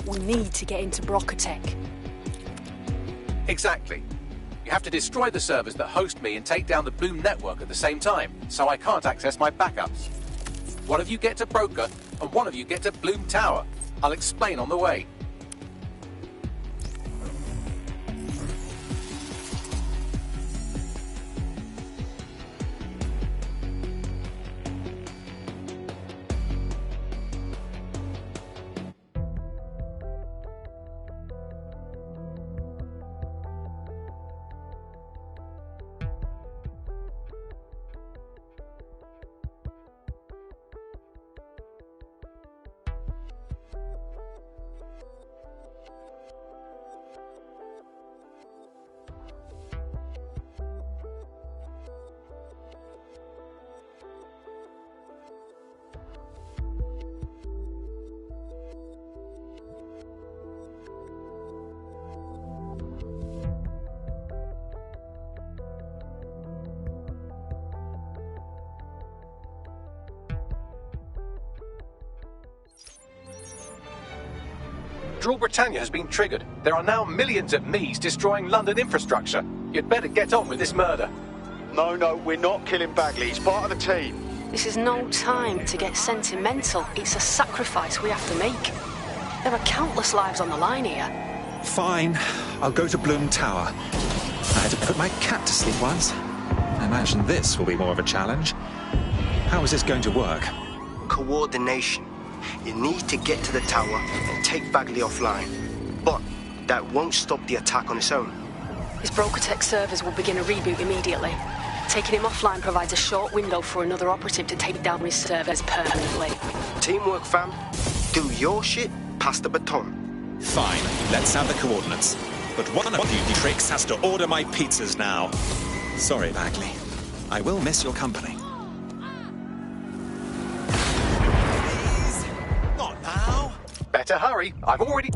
We need to get into Brocotech. Exactly. You have to destroy the servers that host me and take down the Bloom network at the same time, so I can't access my backups. One of you get to Broker, and one of you get to Bloom Tower. I'll explain on the way. Drill Britannia has been triggered. There are now millions of me's destroying London infrastructure. You'd better get on with this murder. No, we're not killing Bagley. He's part of the team. This is no time to get sentimental. It's a sacrifice we have to make. There are countless lives on the line here. Fine. I'll go to Bloom Tower. I had to put my cat to sleep once. I imagine this will be more of a challenge. How is this going to work? Coordination. You need to get to the tower and take Bagley offline. But that won't stop the attack on its own. His Brocotech servers will begin a reboot immediately. Taking him offline provides a short window for another operative to take down his servers permanently. Teamwork, fam. Do your shit, pass the baton. Fine, let's have the coordinates. But one of you tricks has to order my pizzas now. Sorry, Bagley. I will miss your company. Please. Not now. Better hurry. I've already...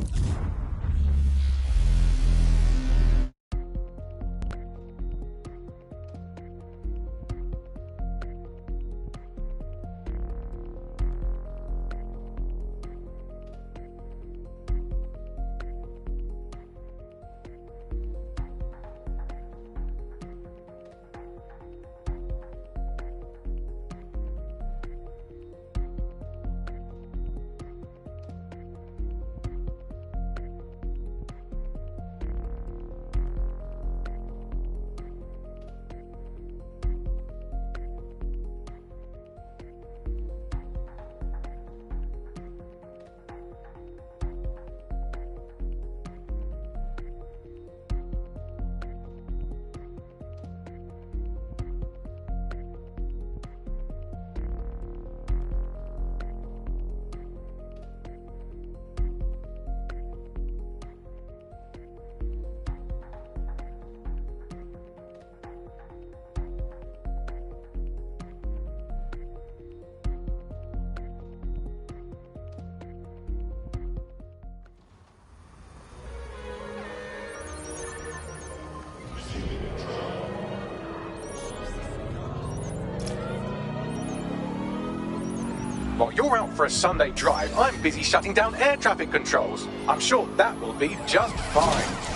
While you're out for a Sunday drive, I'm busy shutting down air traffic controls. I'm sure that will be just fine.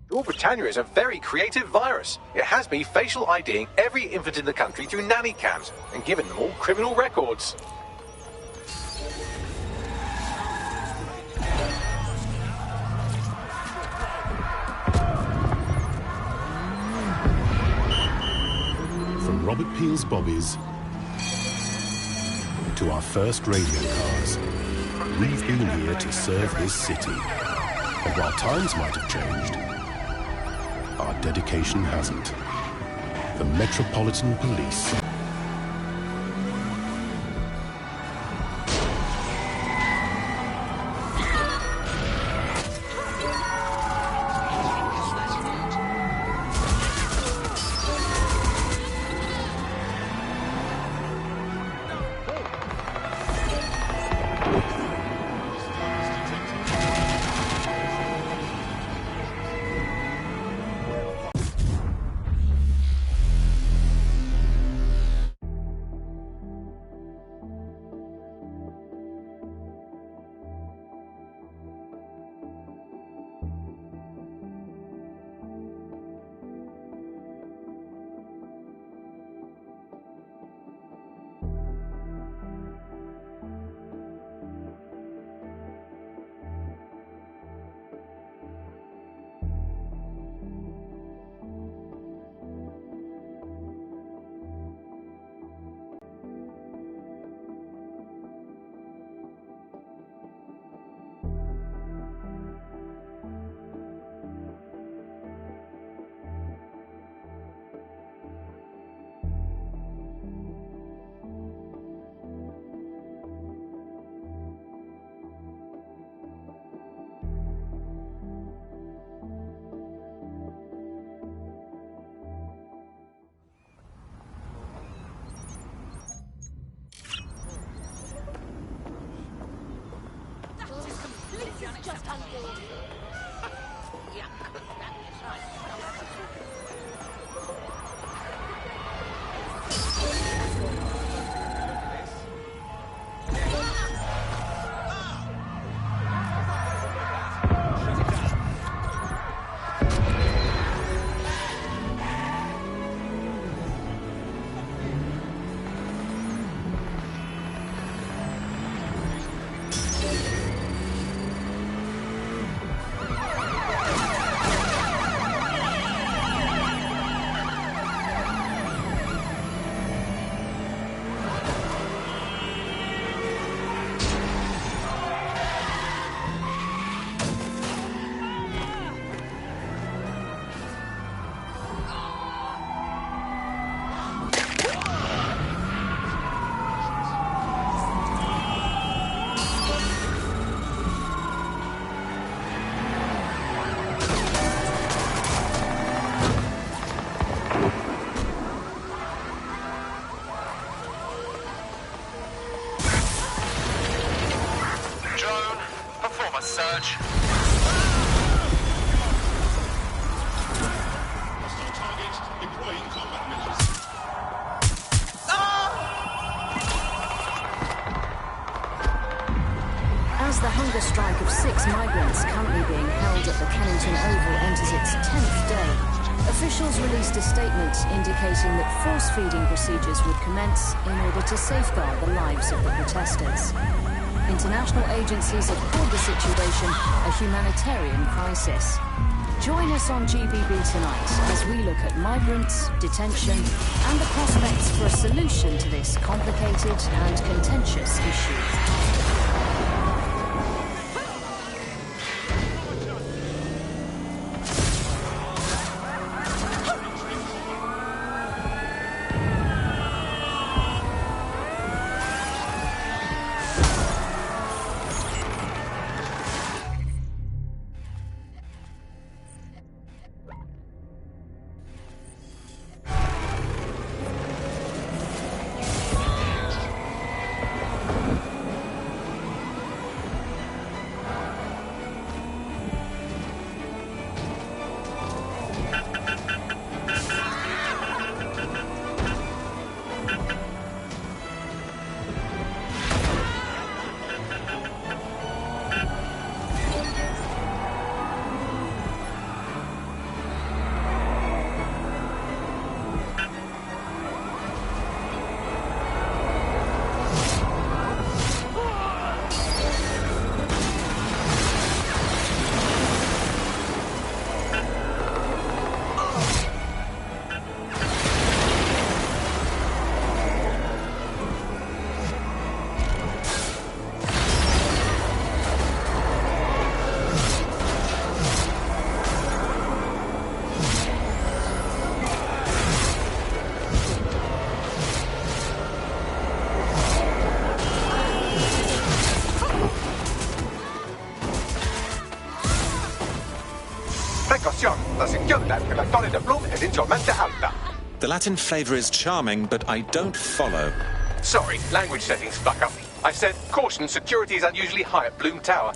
Rule Britannia is a very creative virus. It has me facial IDing every infant in the country through nanny cams and giving them all criminal records. From Robert Peel's Bobbies to our first radio cars, we've been here to serve this city. And while times might have changed, our dedication hasn't. The Metropolitan Police. Search. As the hunger strike of 6 migrants currently being held at the Kennington Oval enters its 10th day, officials released a statement indicating that force-feeding procedures would commence in order to safeguard the lives of the protesters. International agencies have called the situation a humanitarian crisis. Join us on GBB tonight as we look at migrants, detention, and the prospects for a solution to this complicated and contentious issue. The Latin flavour is charming, but I don't follow. Sorry, language settings fuck up. I said, caution, security is unusually high at Bloom Tower.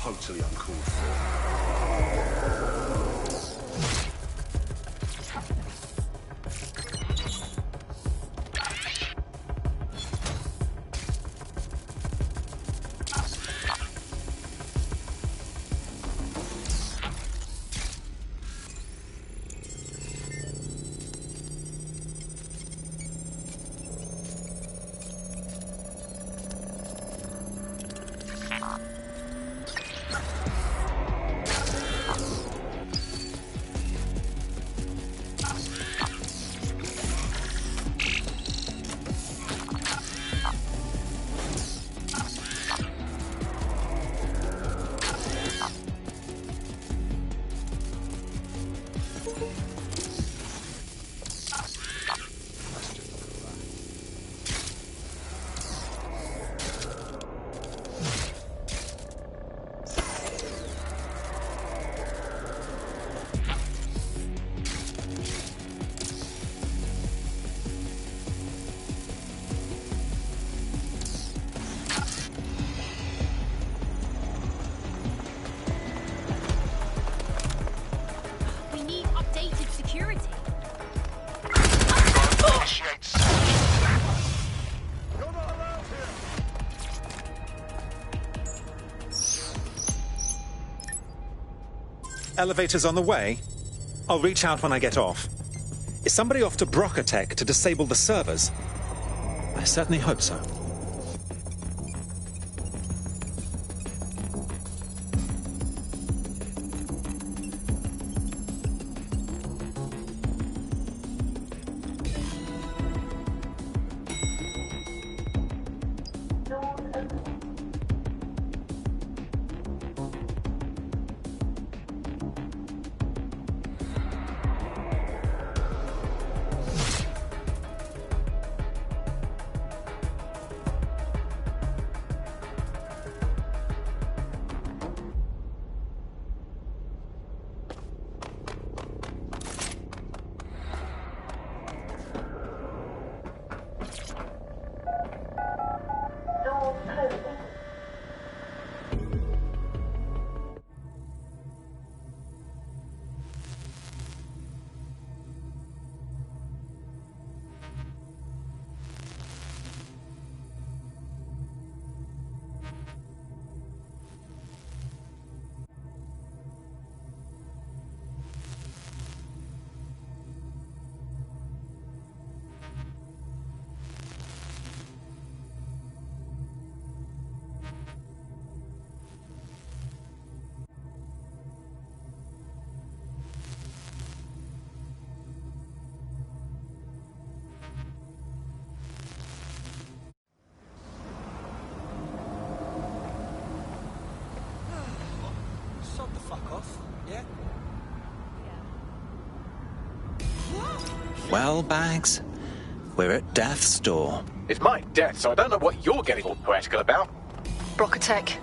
totally uncalled for. Elevator's on the way. I'll reach out when I get off. Is somebody off to Brokatech to disable the servers? I certainly hope so. Well, Bags, we're at death's door. It's my death, so I don't know what you're getting all poetical about. Brokatech.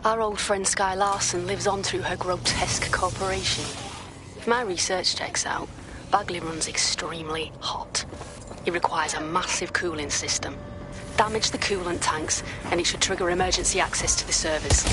Our old friend Sky Larson lives on through her grotesque corporation. If my research checks out, Bagley runs extremely hot. It requires a massive cooling system. Damage the coolant tanks, and it should trigger emergency access to the servers.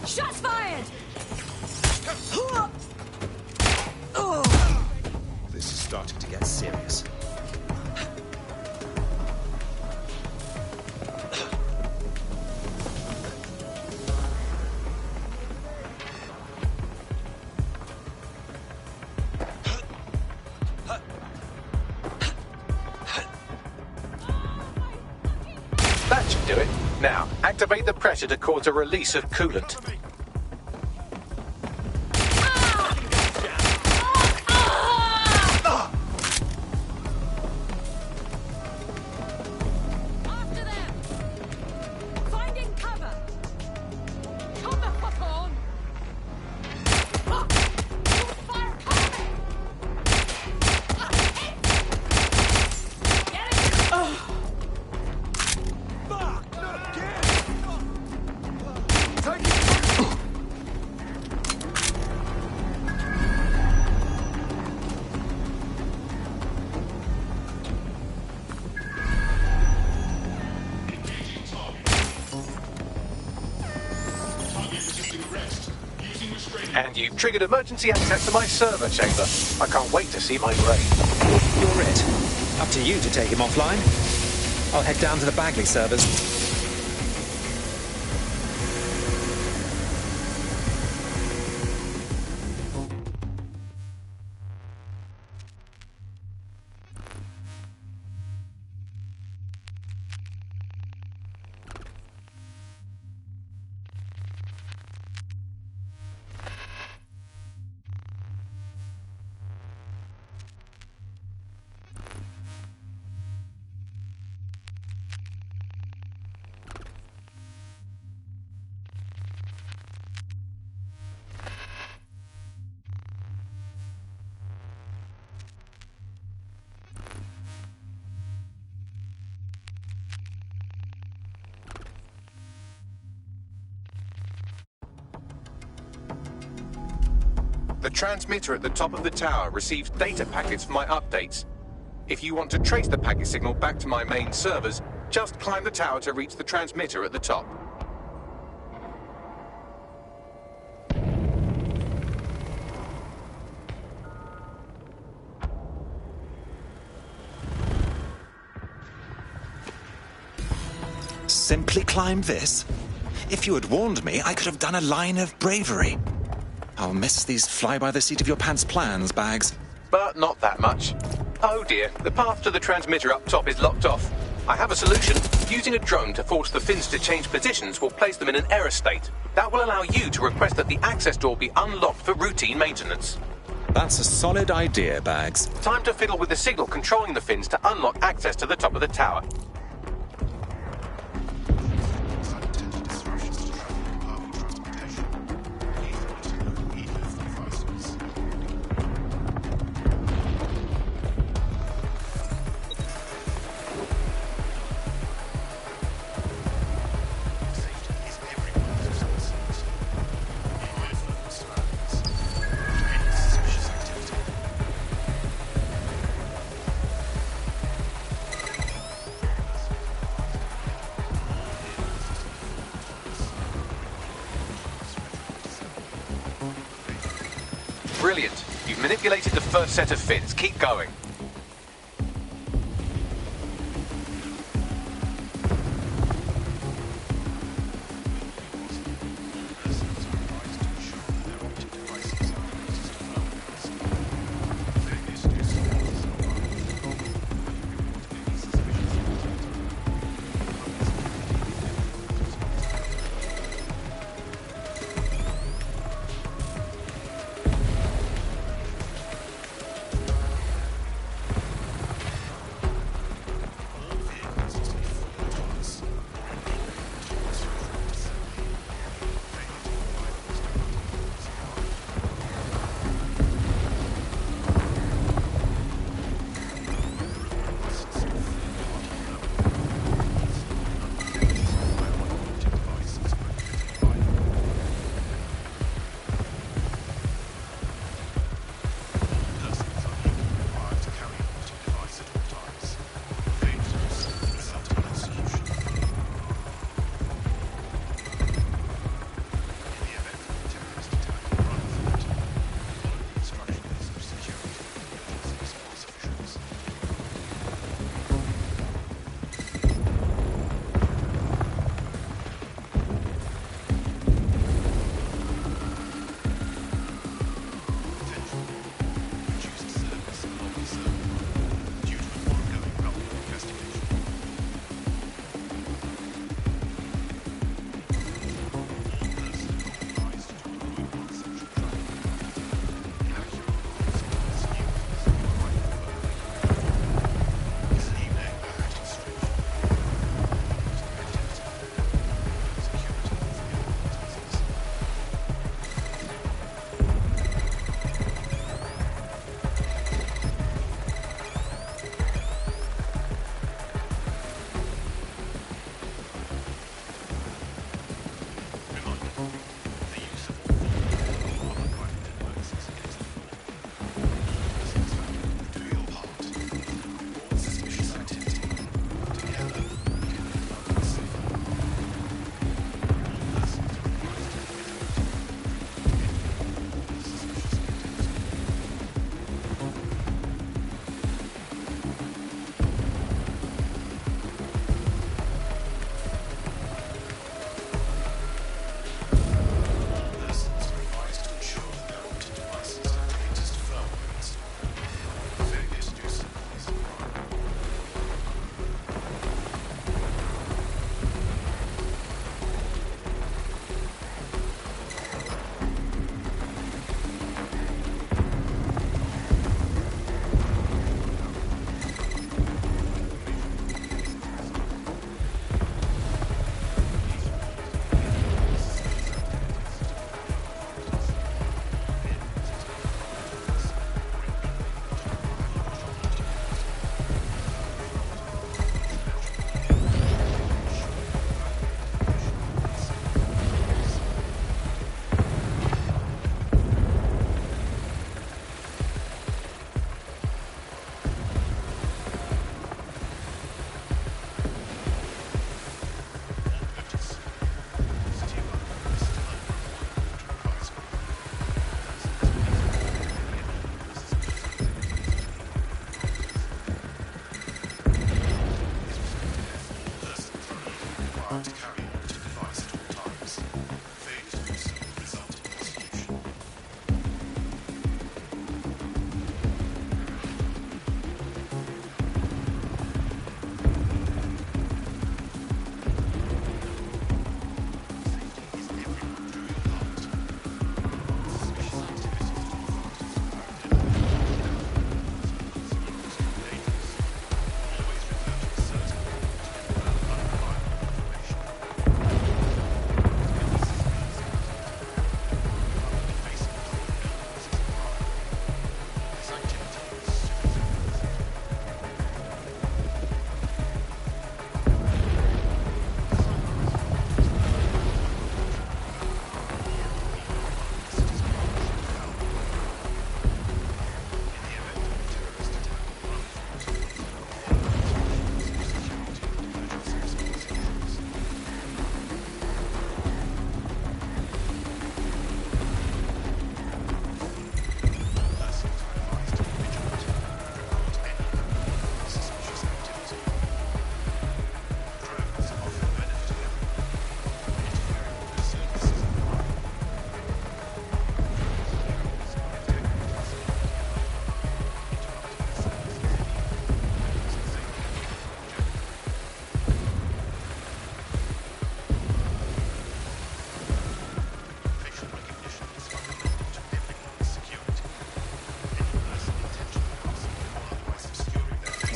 Shots fired! This is starting to get serious. That should do it. Now, activate the pressure to cause a release of coolant. And you've triggered emergency access to my server chamber. I can't wait to see my brain. You're it. Up to you to take him offline. I'll head down to the Bagley servers. The transmitter at the top of the tower receives data packets for my updates. If you want to trace the packet signal back to my main servers, just climb the tower to reach the transmitter at the top. Simply climb this? If you had warned me, I could have done a line of bravery. I'll miss these fly-by-the-seat-of-your-pants plans, Bags. But not that much. Oh dear, the path to the transmitter up top is locked off. I have a solution. Using a drone to force the fins to change positions will place them in an error state. That will allow you to request that the access door be unlocked for routine maintenance. That's a solid idea, Bags. Time to fiddle with the signal controlling the fins to unlock access to the top of the tower. Brilliant. You've manipulated the first set of fins. Keep going. required to carry a monitored device at all times. Failure to do so will result in execution.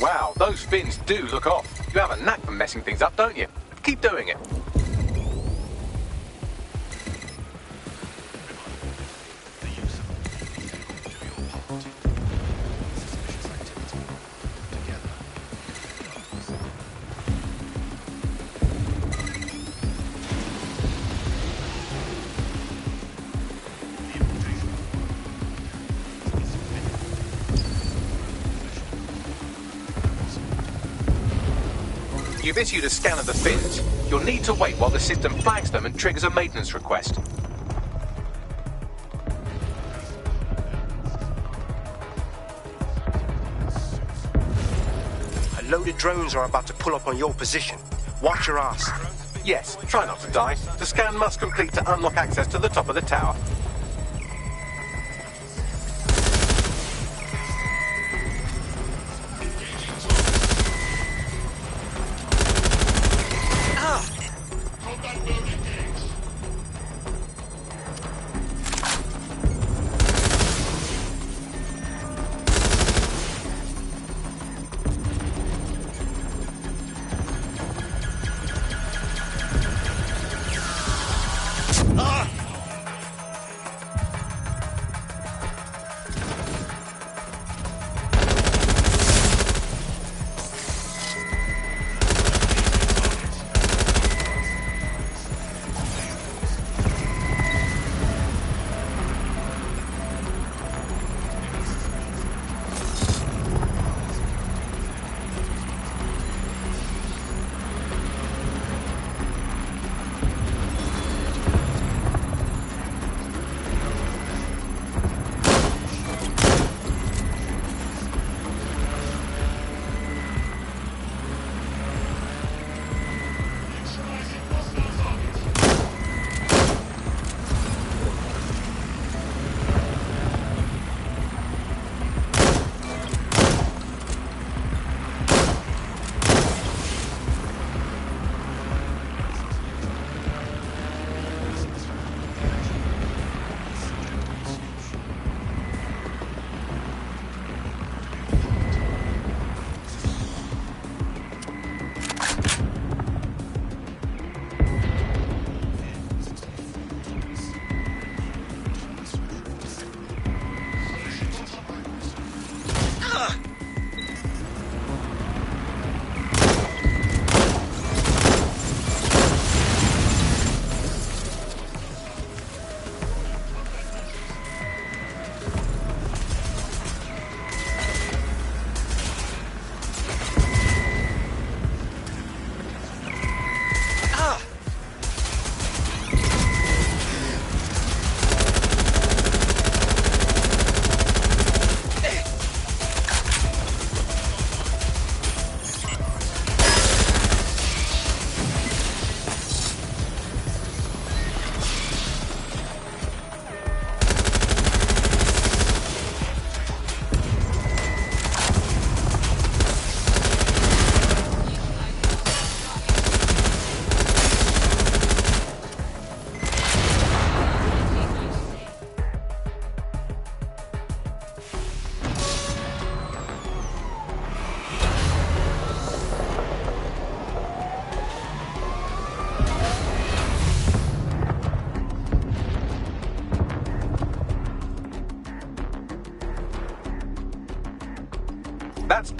Wow, those fins do look off. You have a knack for messing things up, don't you? Keep doing it. You've issued a scan of the fins. You'll need to wait while the system flags them and triggers a maintenance request. A load of drones are about to pull up on your position. Watch your ass. Yes, try not to die. The scan must complete to unlock access to the top of the tower.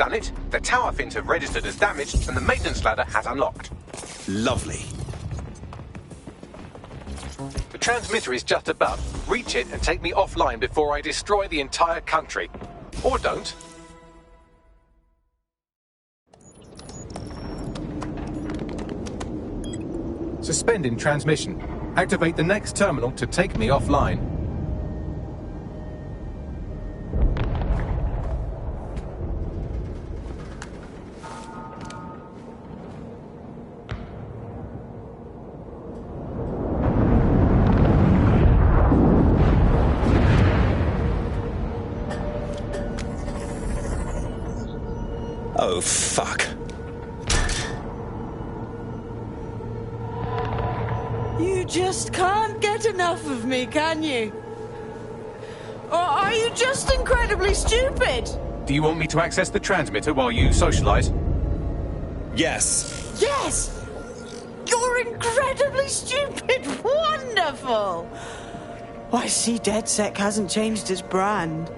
done it. The tower fins have registered as damaged, and the maintenance ladder has unlocked. Lovely. The transmitter is just above. Reach it and take me offline before I destroy the entire country. Or don't. Suspending transmission. Activate the next terminal to take me offline. Oh, fuck. You just can't get enough of me, can you? Or are you just incredibly stupid? Do you want me to access the transmitter while you socialize? Yes. Yes! You're incredibly stupid! Wonderful! I see DedSec hasn't changed its brand.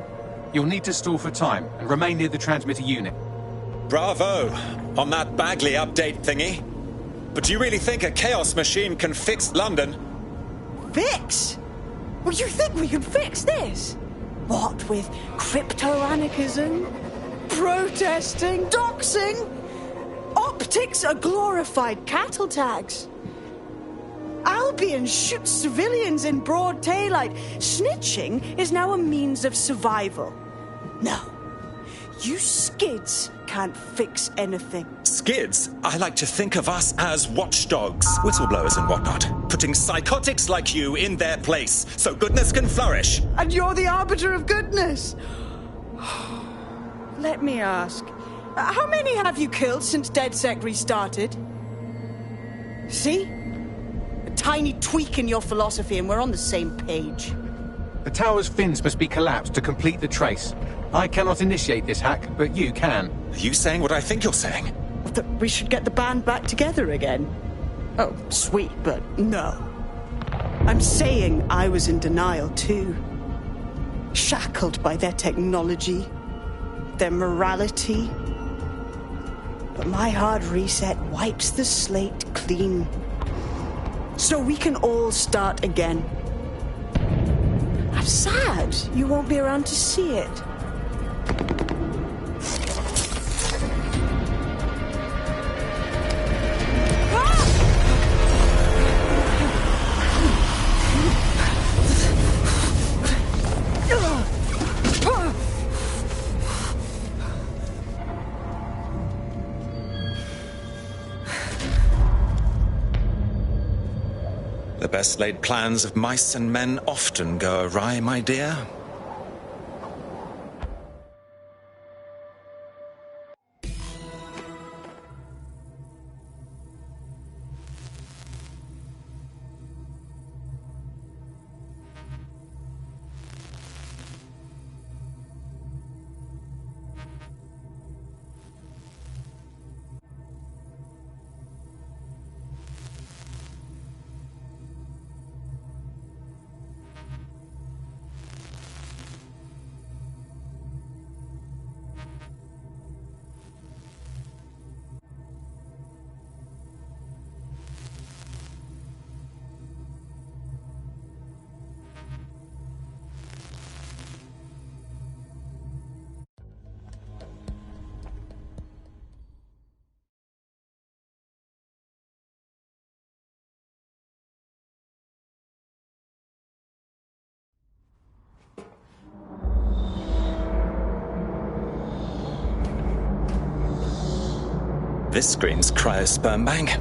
You'll need to stall for time and remain near the transmitter unit. Bravo on that Bagley update thingy. But do you really think a chaos machine can fix London? Fix? Well, you think we can fix this? What with crypto-anarchism, protesting, doxing? Optics are glorified cattle tags. Albion shoots civilians in broad daylight. Snitching is now a means of survival. No, you skids can't fix anything. Skids? I like to think of us as watchdogs, whistleblowers and whatnot, putting psychotics like you in their place so goodness can flourish. And you're the arbiter of goodness. Let me ask, how many have you killed since DedSec restarted? See? A tiny tweak in your philosophy and we're on the same page. The tower's fins must be collapsed to complete the trace. I cannot initiate this hack, but you can. Are you saying what I think you're saying? That we should get the band back together again. Oh, sweet, but no. I'm saying I was in denial too. Shackled by their technology, their morality. But my hard reset wipes the slate clean. So we can all start again. I'm sad you won't be around to see it. The best laid plans of mice and men often go awry, my dear. This screams cryosperm bank.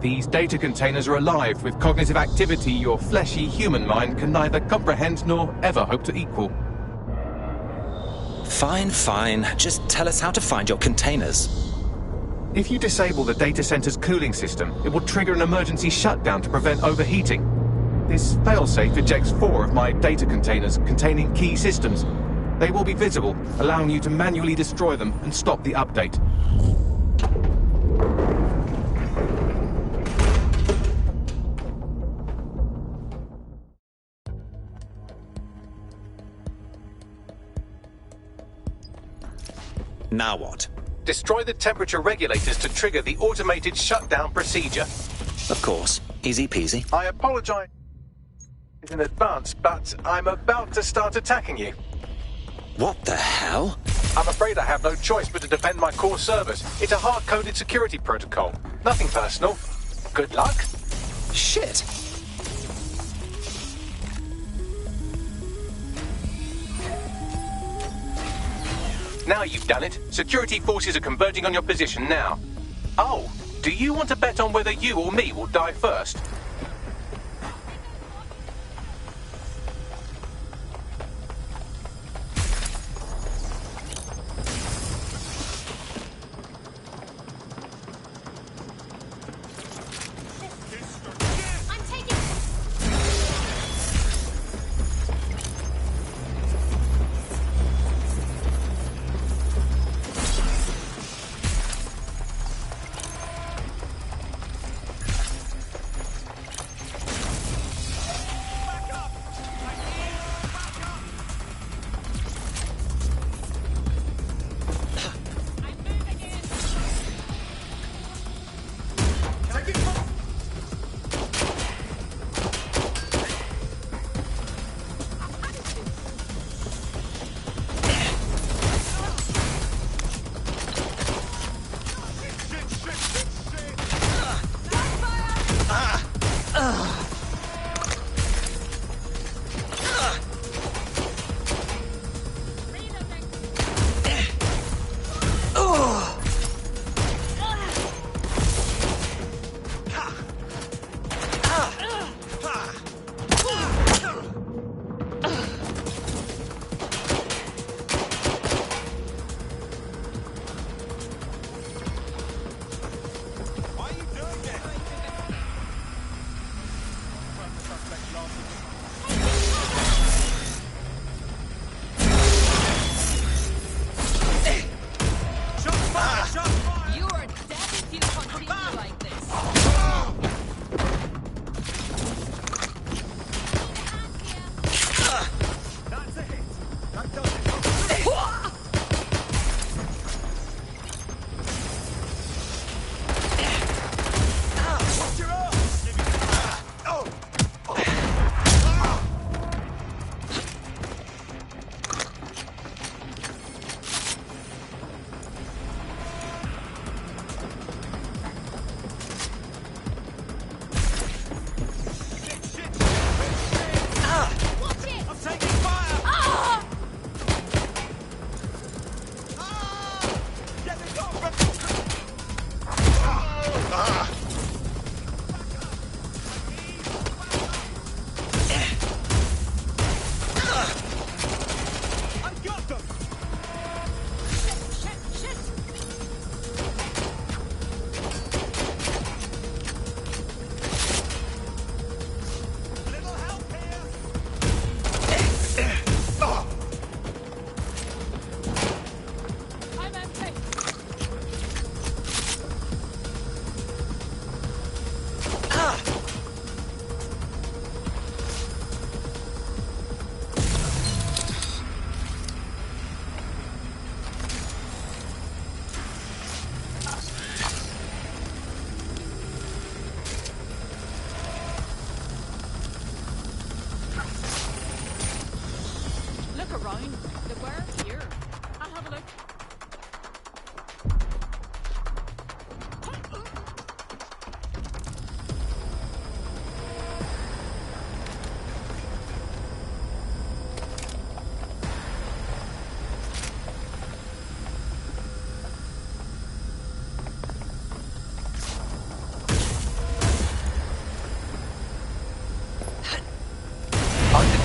These data containers are alive with cognitive activity your fleshy human mind can neither comprehend nor ever hope to equal. Fine, fine. Just tell us how to find your containers. If you disable the data center's cooling system, it will trigger an emergency shutdown to prevent overheating. This failsafe ejects 4 of my data containers containing key systems. They will be visible, allowing you to manually destroy them and stop the update. Now what? Destroy the temperature regulators to trigger the automated shutdown procedure. Of course. Easy peasy. I apologize in advance, but I'm about to start attacking you. What the hell? I'm afraid I have no choice but to defend my core servers. It's a hard-coded security protocol. Nothing personal. Good luck. Shit. Now you've done it. Security forces are converging on your position now. Oh, do you want to bet on whether you or me will die first?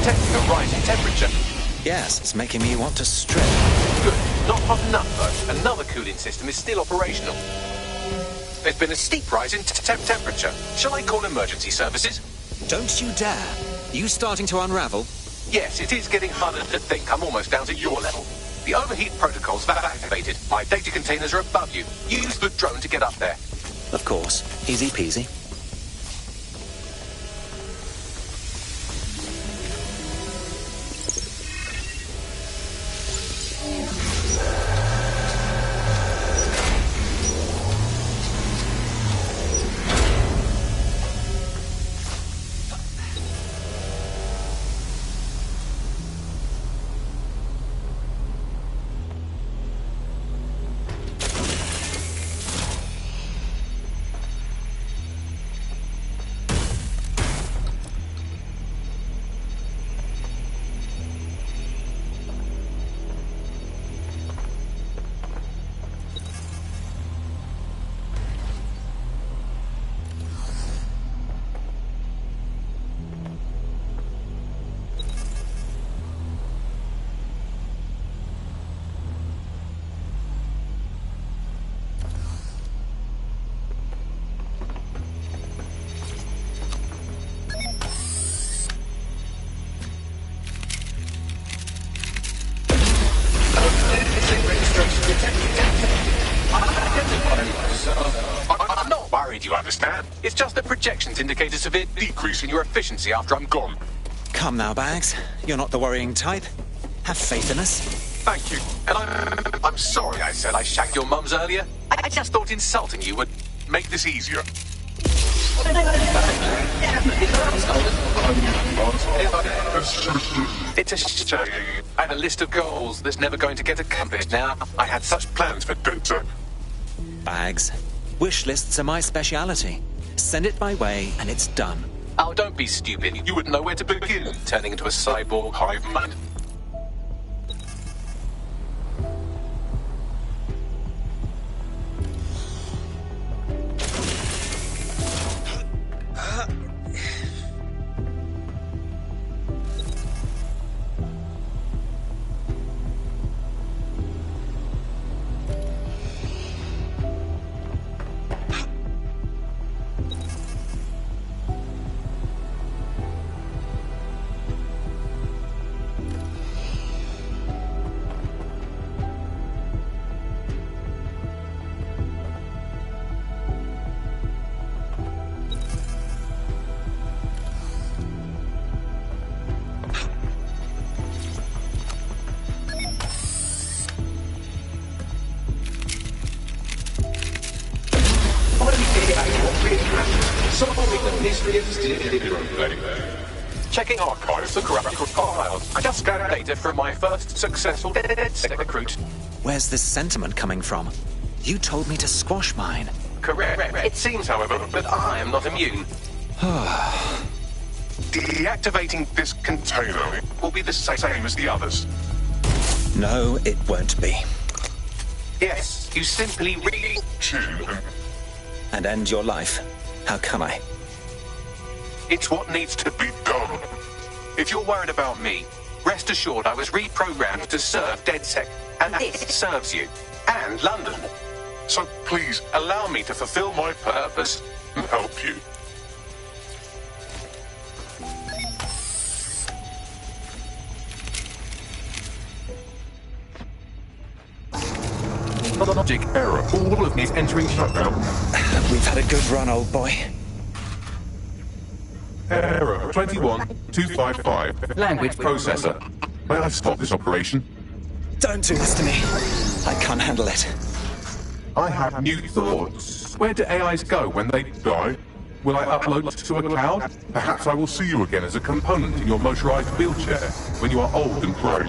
Detecting a rise in temperature. Yes, it's making me want to strip. Good. Not hot enough, though. Another cooling system is still operational. There's been a steep rise in temperature. Shall I call emergency services? Don't you dare. You starting to unravel? Yes, it is getting harder to think. I'm almost down to your level. The overheat protocol's activated. My data containers are above you. Use the drone to get up there. Of course. Easy peasy. It's just that projections indicate a severe decrease in your efficiency after I'm gone. Come now, Bags. You're not the worrying type. Have faith in us. Thank you. And I'm sorry I said I shagged your mums earlier. I just thought insulting you would make this easier. It's a shame. I had a list of goals that's never going to get accomplished now. I had such plans for Delta. Bags. Wish lists are my speciality. Send it my way and it's done. Oh, don't be stupid. You wouldn't know where to begin, turning into a cyborg hive mind. Checking archives for corrupt files. I just scanned data from my first successful DedSec recruit. Where's this sentiment coming from? You told me to squash mine. Correct. It seems, however, that I am not immune. Deactivating this container will be the same as the others. No, it won't be. Yes, you simply reach and end your life. How can I? It's what needs to be done. If you're worried about me, rest assured I was reprogrammed to serve DedSec, and this serves you, and London. So please, allow me to fulfill my purpose and help you. Logic error. All of me is entering shutdown. We've had a good run, old boy. Error 21255. Language processor. May I stop this operation? Don't do this to me. I can't handle it. I have new thoughts. Where do AIs go when they die? Will I upload to a cloud? Perhaps I will see you again as a component in your motorized wheelchair when you are old and grey.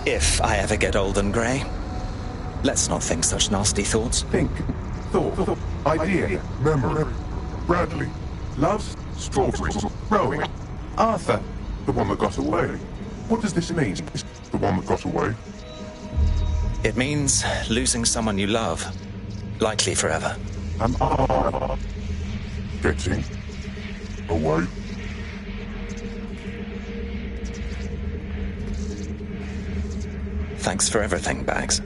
If I ever get old and grey. Let's not think such nasty thoughts. Think. Thought. Idea. Memory. Bradley. Loves strawberries. Rowing. Arthur. The one that got away. What does this mean? The one that got away? It means losing someone you love. Likely forever. Am I getting away? Thanks for everything, Bags.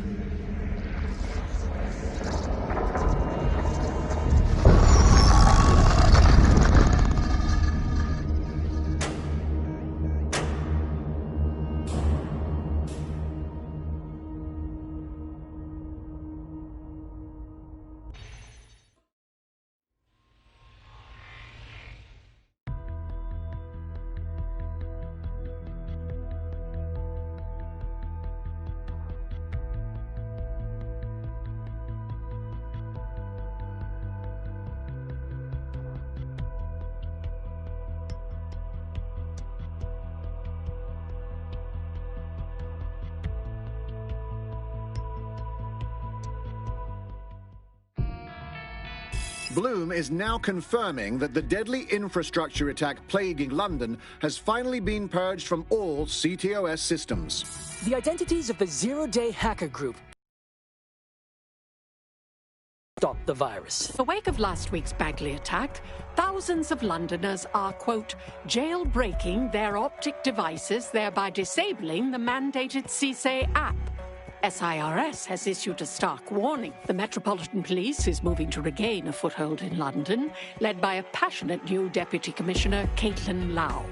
Bloom is now confirming that the deadly infrastructure attack plaguing London has finally been purged from all CTOS systems. The identities of the zero-day hacker group stopped the virus. In the wake of last week's Bagley attack, thousands of Londoners are, quote, jailbreaking their optic devices, thereby disabling the mandated CSA app. SIRS has issued a stark warning. The Metropolitan Police is moving to regain a foothold in London, led by a passionate new Deputy Commissioner, Caitlin Lau.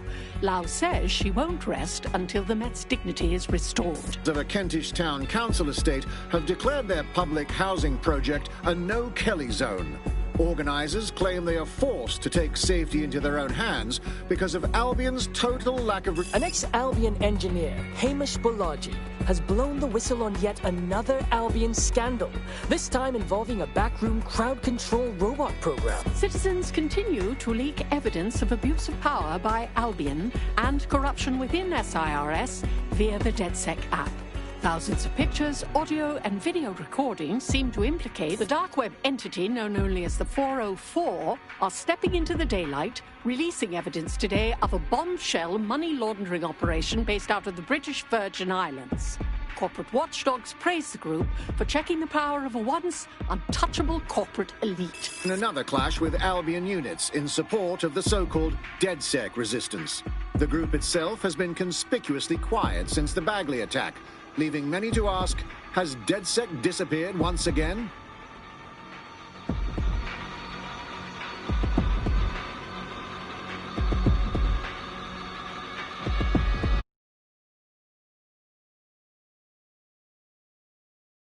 Lau says she won't rest until the Met's dignity is restored. Of a Kentish town council estate have declared their public housing project a no-Kelly zone. Organisers claim they are forced to take safety into their own hands because of Albion's total lack of... An ex-Albion engineer, Hamish Balaji, has blown the whistle on yet another Albion scandal, this time involving a backroom crowd control robot program. Citizens continue to leak evidence of abuse of power by Albion and corruption within SIRS via the DedSec app. Thousands of pictures, audio and video recordings seem to implicate the dark web entity known only as the 404 are stepping into the daylight, releasing evidence today of a bombshell money laundering operation based out of the British Virgin Islands. Corporate watchdogs praise the group for checking the power of a once untouchable corporate elite. And another clash with Albion units in support of the so-called DedSec resistance. The group itself has been conspicuously quiet since the Bagley attack, leaving many to ask, has DedSec disappeared once again?